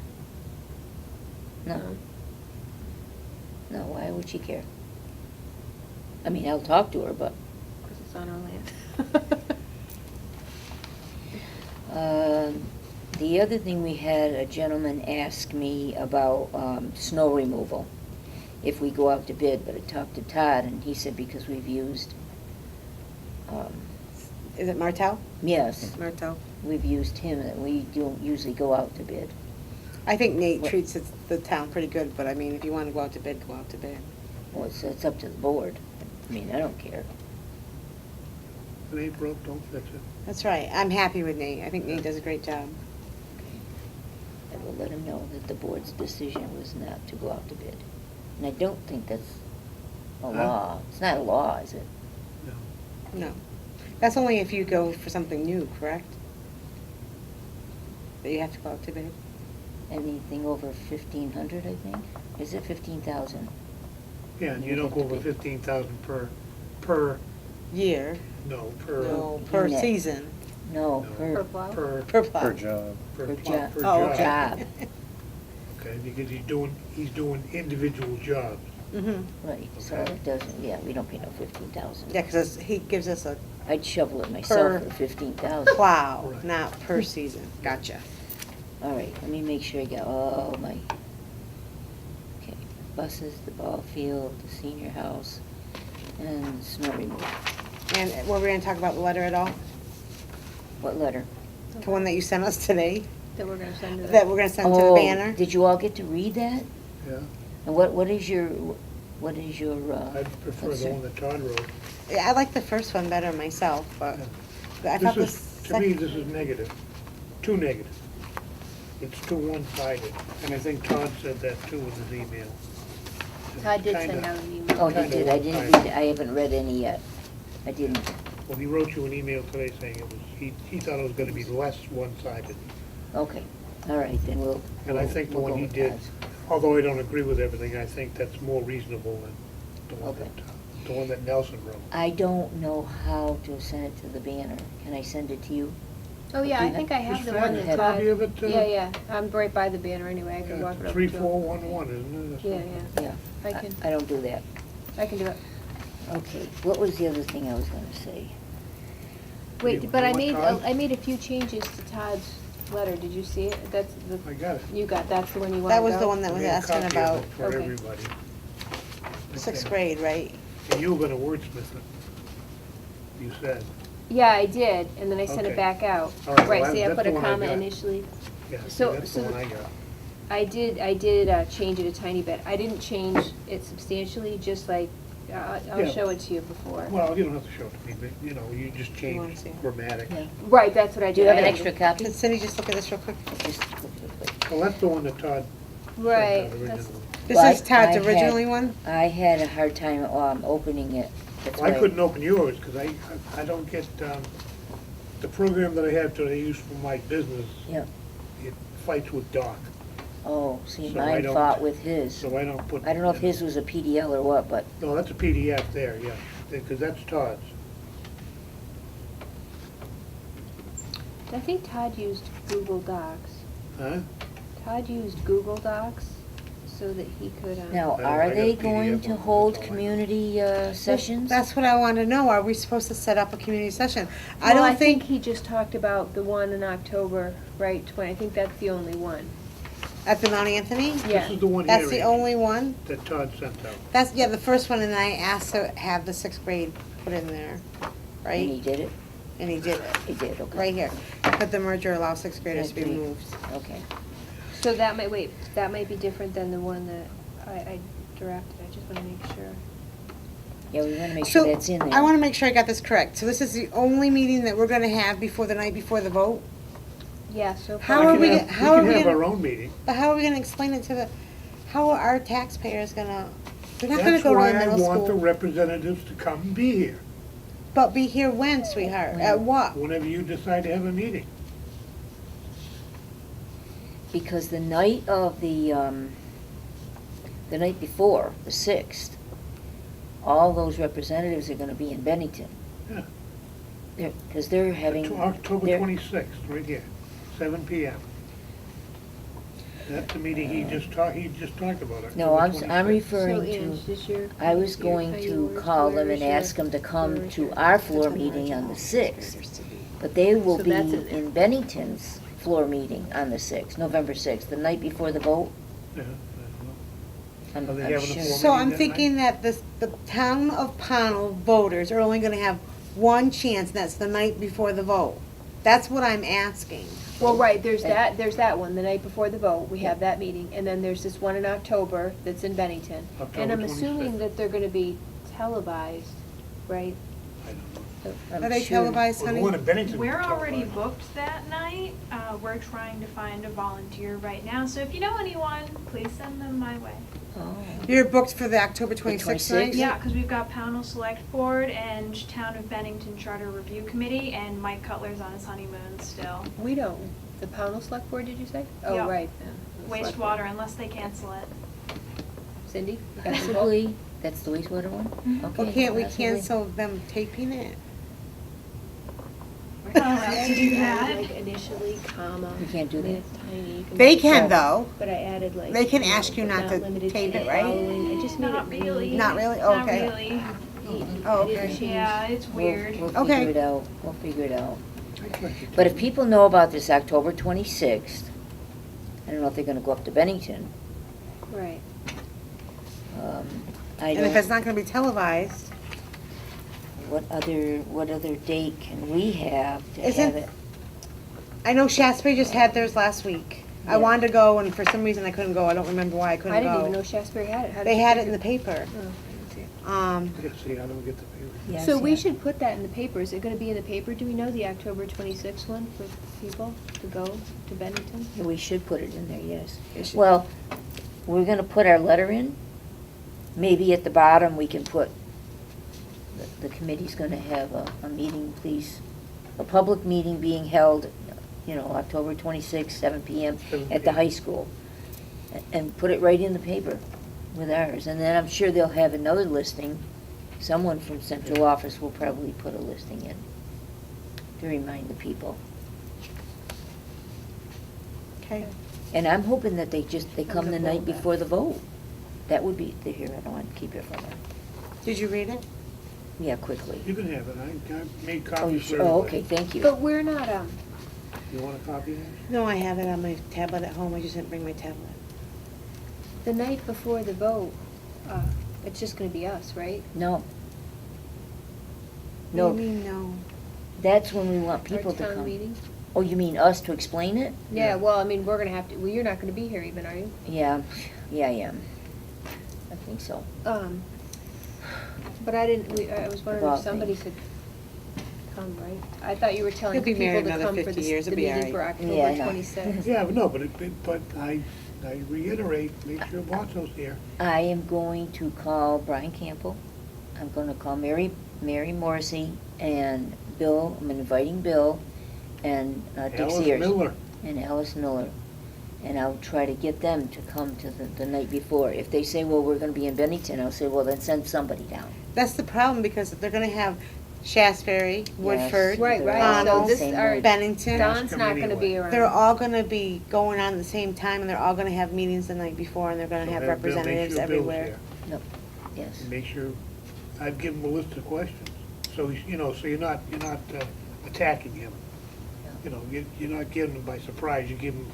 No. No, why would she care? I mean, I'll talk to her, but, Because it's on our land. the other thing we had, a gentleman ask me about, snow removal, if we go out to bid, but I talked to Todd, and he said because we've used, Is it Martel? yes, Martel. we've used him, and we don't usually go out to bid. I think Nate What- treats the town pretty good, but I mean, if you want to go out to bid, go out to bid. Well, it's up to the board. I mean, I don't care. If it ain't broke, don't fix it. That's right. I'm happy with Nate. I think Nate does a great job. I will let him know that the board's decision was not to go out to bid. And I don't think that's a Huh? law. It's not a law, is it? No. No. That's only if you go for something new, correct? That you have to go out to bid? Anything over 1,500, I think? Is it 15,000? Yeah, and you don't go over 15,000 per, Year? no, No, per Unit. season. No, No. Per per, plow? Per plow. Per job. Per Per plow- job. per Oh, job. job. Okay, because he's doing individual jobs. Mm-hmm. right, so Okay. it doesn't, yeah, we don't pay no 15,000. Yeah, because he gives us a I'd shovel it myself Per for 15,000. plow, Right. not per season. Gotcha. All right, let me make sure I got all my, okay, buses, the ball field, the senior house, and snow removal. And were we gonna talk about the letter at all? What letter? The one that you sent us today? That we're gonna send to the. That we're gonna send to the Oh, banner? did you all get to read that? Yeah, And what is your, I prefer the concern? one that Todd wrote. Yeah, I like the first one better myself, but I thought This this. is, to me, this is negative, too negative. It's too one-sided, and I think Todd said that too in his email. Todd did Kinda- send out an email. Oh, he Kinda did, I didn't one-sided. read, I haven't read any yet. I didn't. Well, he wrote you an email today saying it was, he thought it was gonna be less one-sided. Okay, all right, then we'll. And I think the we'll one go he with did, Todd's. although I don't agree with everything, I think that's more reasonable than the one Okay. that, the one that Nelson wrote. I don't know how to send it to the banner. Can I send it to you? Oh, yeah, I think I have Just the fax one a that copy Todd. of it, Yeah, yeah, I'm right by the banner anyway, I can walk it up to him. 3411, isn't it? Yeah, yeah, Yeah. I can, I don't do that. I can do it. Okay, what was the other thing I was gonna say? Wait, but you I want made, Todd? I made a few changes to Todd's letter, did you see it? That's the, I got it. you got, that's the one you wanna That go? was the one that I was made a asking copy of about it For Okay. everybody. sixth Okay. grade, right? And you were gonna wordsmith it, you said. Yeah, I did, and then I sent Okay. it back out. All right, well, Right, see, I that's put the a one I comment got. initially. Yeah, see, So- that's the so one I got. I did change it a tiny bit. I didn't change it substantially, just like, I'll Yeah. show it to you before. Well, you don't have to show it to me, but, you just You wanna change see it? grammatic. Yeah. Right, that's what I did. Do you have an I- extra copy? Can Cindy just look at this real quick? Just quick. Well, that's the one that Todd sent Right, out that's, originally. This Well, is Todd's I had- originally one? I had a hard time opening it. That's Well, I why- couldn't open yours, because I don't get, the program that I have that I use for my business, Yeah. it fights with Doc, Oh, see, So I mine don't- fought with his. so I don't put. I don't know if his was a PDL or what, but No, that's a PDF there, yeah, because that's Todd's. I think Todd used Google Docs. Huh? Todd used Google Docs so that he could, now, I don't- are I got they a PDF going of to it, hold that's all I got. community sessions? That's what I want to know. Are we supposed to set up a community session? I well, I don't think think, he just talked about the one in October, right, I think that's the only one. at the Mount Anthony? Yeah. This is the one here, That's the Angie, only one? that Todd sent out. That's, yeah, the first one, and I asked to have the sixth grade put in there, And he right? did it? And he did it, He did, okay. right here. Put the merger allow sixth graders to be Agree. moved. Okay. So that might, wait, that might be different than the one that I drafted, I just wanna make sure. Yeah, we want to make sure So, that's in there. I want to make sure I got this correct. So this is the only meeting that we're gonna have before the night before the vote? Yeah, so How We are can we have- gonna- how are we We can have gonna- our own meeting. But how are we gonna explain it to the, how are our taxpayers gonna, they're not gonna That's go to why the I middle want the school. representatives to come and be here, But be here when, sweetheart? At what? whenever you decide to have a meeting. Because the night of the night before, the 6th, all those representatives are going to be in Bennington. Yeah. Because they're having. October they're- 26th, right here, 7 PM. That's the meeting he just talked about, October 26th. No, I'm So, referring to, Ange, this year. I was your going kind to words, call where them is and your- ask them to come where is to your- our floor meeting on the 6th. But they will So be that's in there. in Bennington's floor meeting on the 6th, November 6th, the night before the vote. Yeah, I I'm Are they I'm having a sure. floor So I'm meeting that thinking that the town of Pownal voters are only gonna have one chance, and that's the night before the vote. That's what I'm asking. Well, right, there's that one, the night before the vote, we have that meeting, and then there's this one in October that's in Bennington. And October I'm assuming 26th. that they're gonna be televised, right? I don't know. I'm Are they sure- televised, Well, the honey? one in Bennington. We're was already televised. booked that night. We're trying to find a volunteer right now, so if you know anyone, please send them my way. Oh. You're booked for the October 26th night? 26th? Yeah, because we've got Pownal Select Board and Town of Bennington Charter Review Committee, and Mike Cutler's on his honeymoon still. We don't. The Pownal Select Board, did you say? Oh, Yep. right. yeah, the Select Board. Wastewater, unless they cancel it. Cindy? you got the vote? Possibly, that's the wastewater one? Mhm. Okay. Well, can't we possibly. cancel them taping it? We're not allowed to do I that. added, like, initially, comma. You can't do I mean, that. it's tiny. You can They make it can, so- though. But I added like. They can know, ask you but not to limited tape the it, right? following. I just made Not it really. Not really? Not Okay. really. Oh, I didn't okay. change- Yeah, it's weird. We'll Okay. figure it out, we'll figure it out. I tried to But if tell people know about this October 26th, I don't know if they're gonna go up to Bennington. Right. I And if it's don't, not gonna be televised, what other date can we have to Isn't- have it? I know Shasbury just had theirs last week. I Yeah. wanted to go, and for some reason I couldn't go. I don't remember why I couldn't I didn't even know go. Shasbury had it. How did They you had get it in the paper. Oh, I didn't see it. you. See, how do we get the paper? Yes, So we yeah. should put that in the paper. Is it gonna be in the paper? Do we know the October 26th one for people to go to Bennington? Yeah, we should put it in there, yes. It should- Well, we're gonna put our letter in. Maybe at the bottom, we can put, the committee's gonna have a meeting, please, a public meeting being held, October 26th, 7 PM 7 at the p.m. high school. And put it right in the paper with ours. And then I'm sure they'll have another listing. Someone from central office will probably put a listing in to remind the people. Okay. And I'm hoping that they come the the night vote, before the vote. That would be, here, I don't want to keep it from her. Did you read it? Yeah, quickly. You can have it. I made Oh, you copies for should, oh, everybody. okay, thank you. But we're not, You want a copy of it? No, I have it on my tablet at home. I just didn't bring my tablet. the night before the vote, it's just gonna be us, right? No. What do No, you mean, no? that's when we want Our people to town come. meeting? Oh, you mean us to explain it? Yeah, Yeah. well, I mean, we're gonna have to, well, you're not gonna be here even, are you? Yeah, I am. I think so. But I didn't, I was wondering Well, if somebody could come, right? I thought you were telling He'll be people married to another come for 50 the years, the it'll be meeting all for right. Yeah, I October know. 26th. Yeah, but no, but I reiterate, make sure Bonso's here. I am going to call Brian Campbell. I'm gonna call Mary Morrissey and Bill, I'm inviting Bill and Dick Alice Sears. Miller. And Alice Miller. And I'll try to get them to come to the night before. If they say, well, we're gonna be in Bennington, I'll say, well, then send somebody down. That's the problem, because they're gonna have Shasbury, Woodford, Right, They're right, all so the this, same our, night. Bennington. Don's Come not gonna anyway. be around. They're all gonna be going on at the same time, and they're all gonna have meetings the night before, and they're gonna So have Bill- make representatives sure Bill's everywhere. here. Yep, yes. And make sure, I'd give him a list of questions, so so you're not attacking him. You're not getting him by surprise, you give him,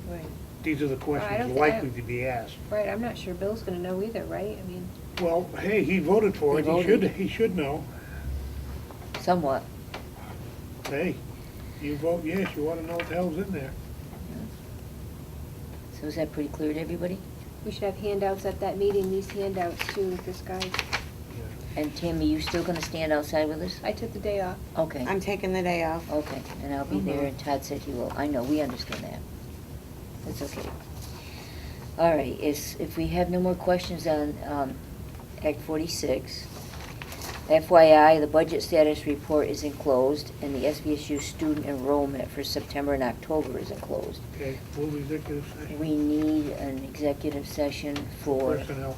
Right, these are the I don't questions thi- likely to be asked. right, I'm not sure Bill's gonna know either, right? I mean, Well, hey, he voted for He it, voted. he should know. Somewhat. Hey, you vote yes, you wanna know what the hell's in there. So is that pretty clear to everybody? we should have handouts at that meeting, these handouts too, with this guy. And Tammy, you still gonna stand outside with us? I took the day off. Okay. I'm taking the day off. Okay, and I'll be there, and Todd said he will. I know, we understand that. That's okay. All right, if we have no more questions on Act 46, FYI, the budget status report is enclosed, and the SVSU student enrollment for September and October is enclosed. Okay, move executive session, We need an executive session for personnel.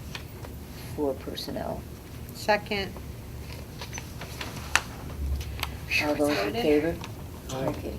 personnel. Second, All those in Voted. favor? Aye. Okay.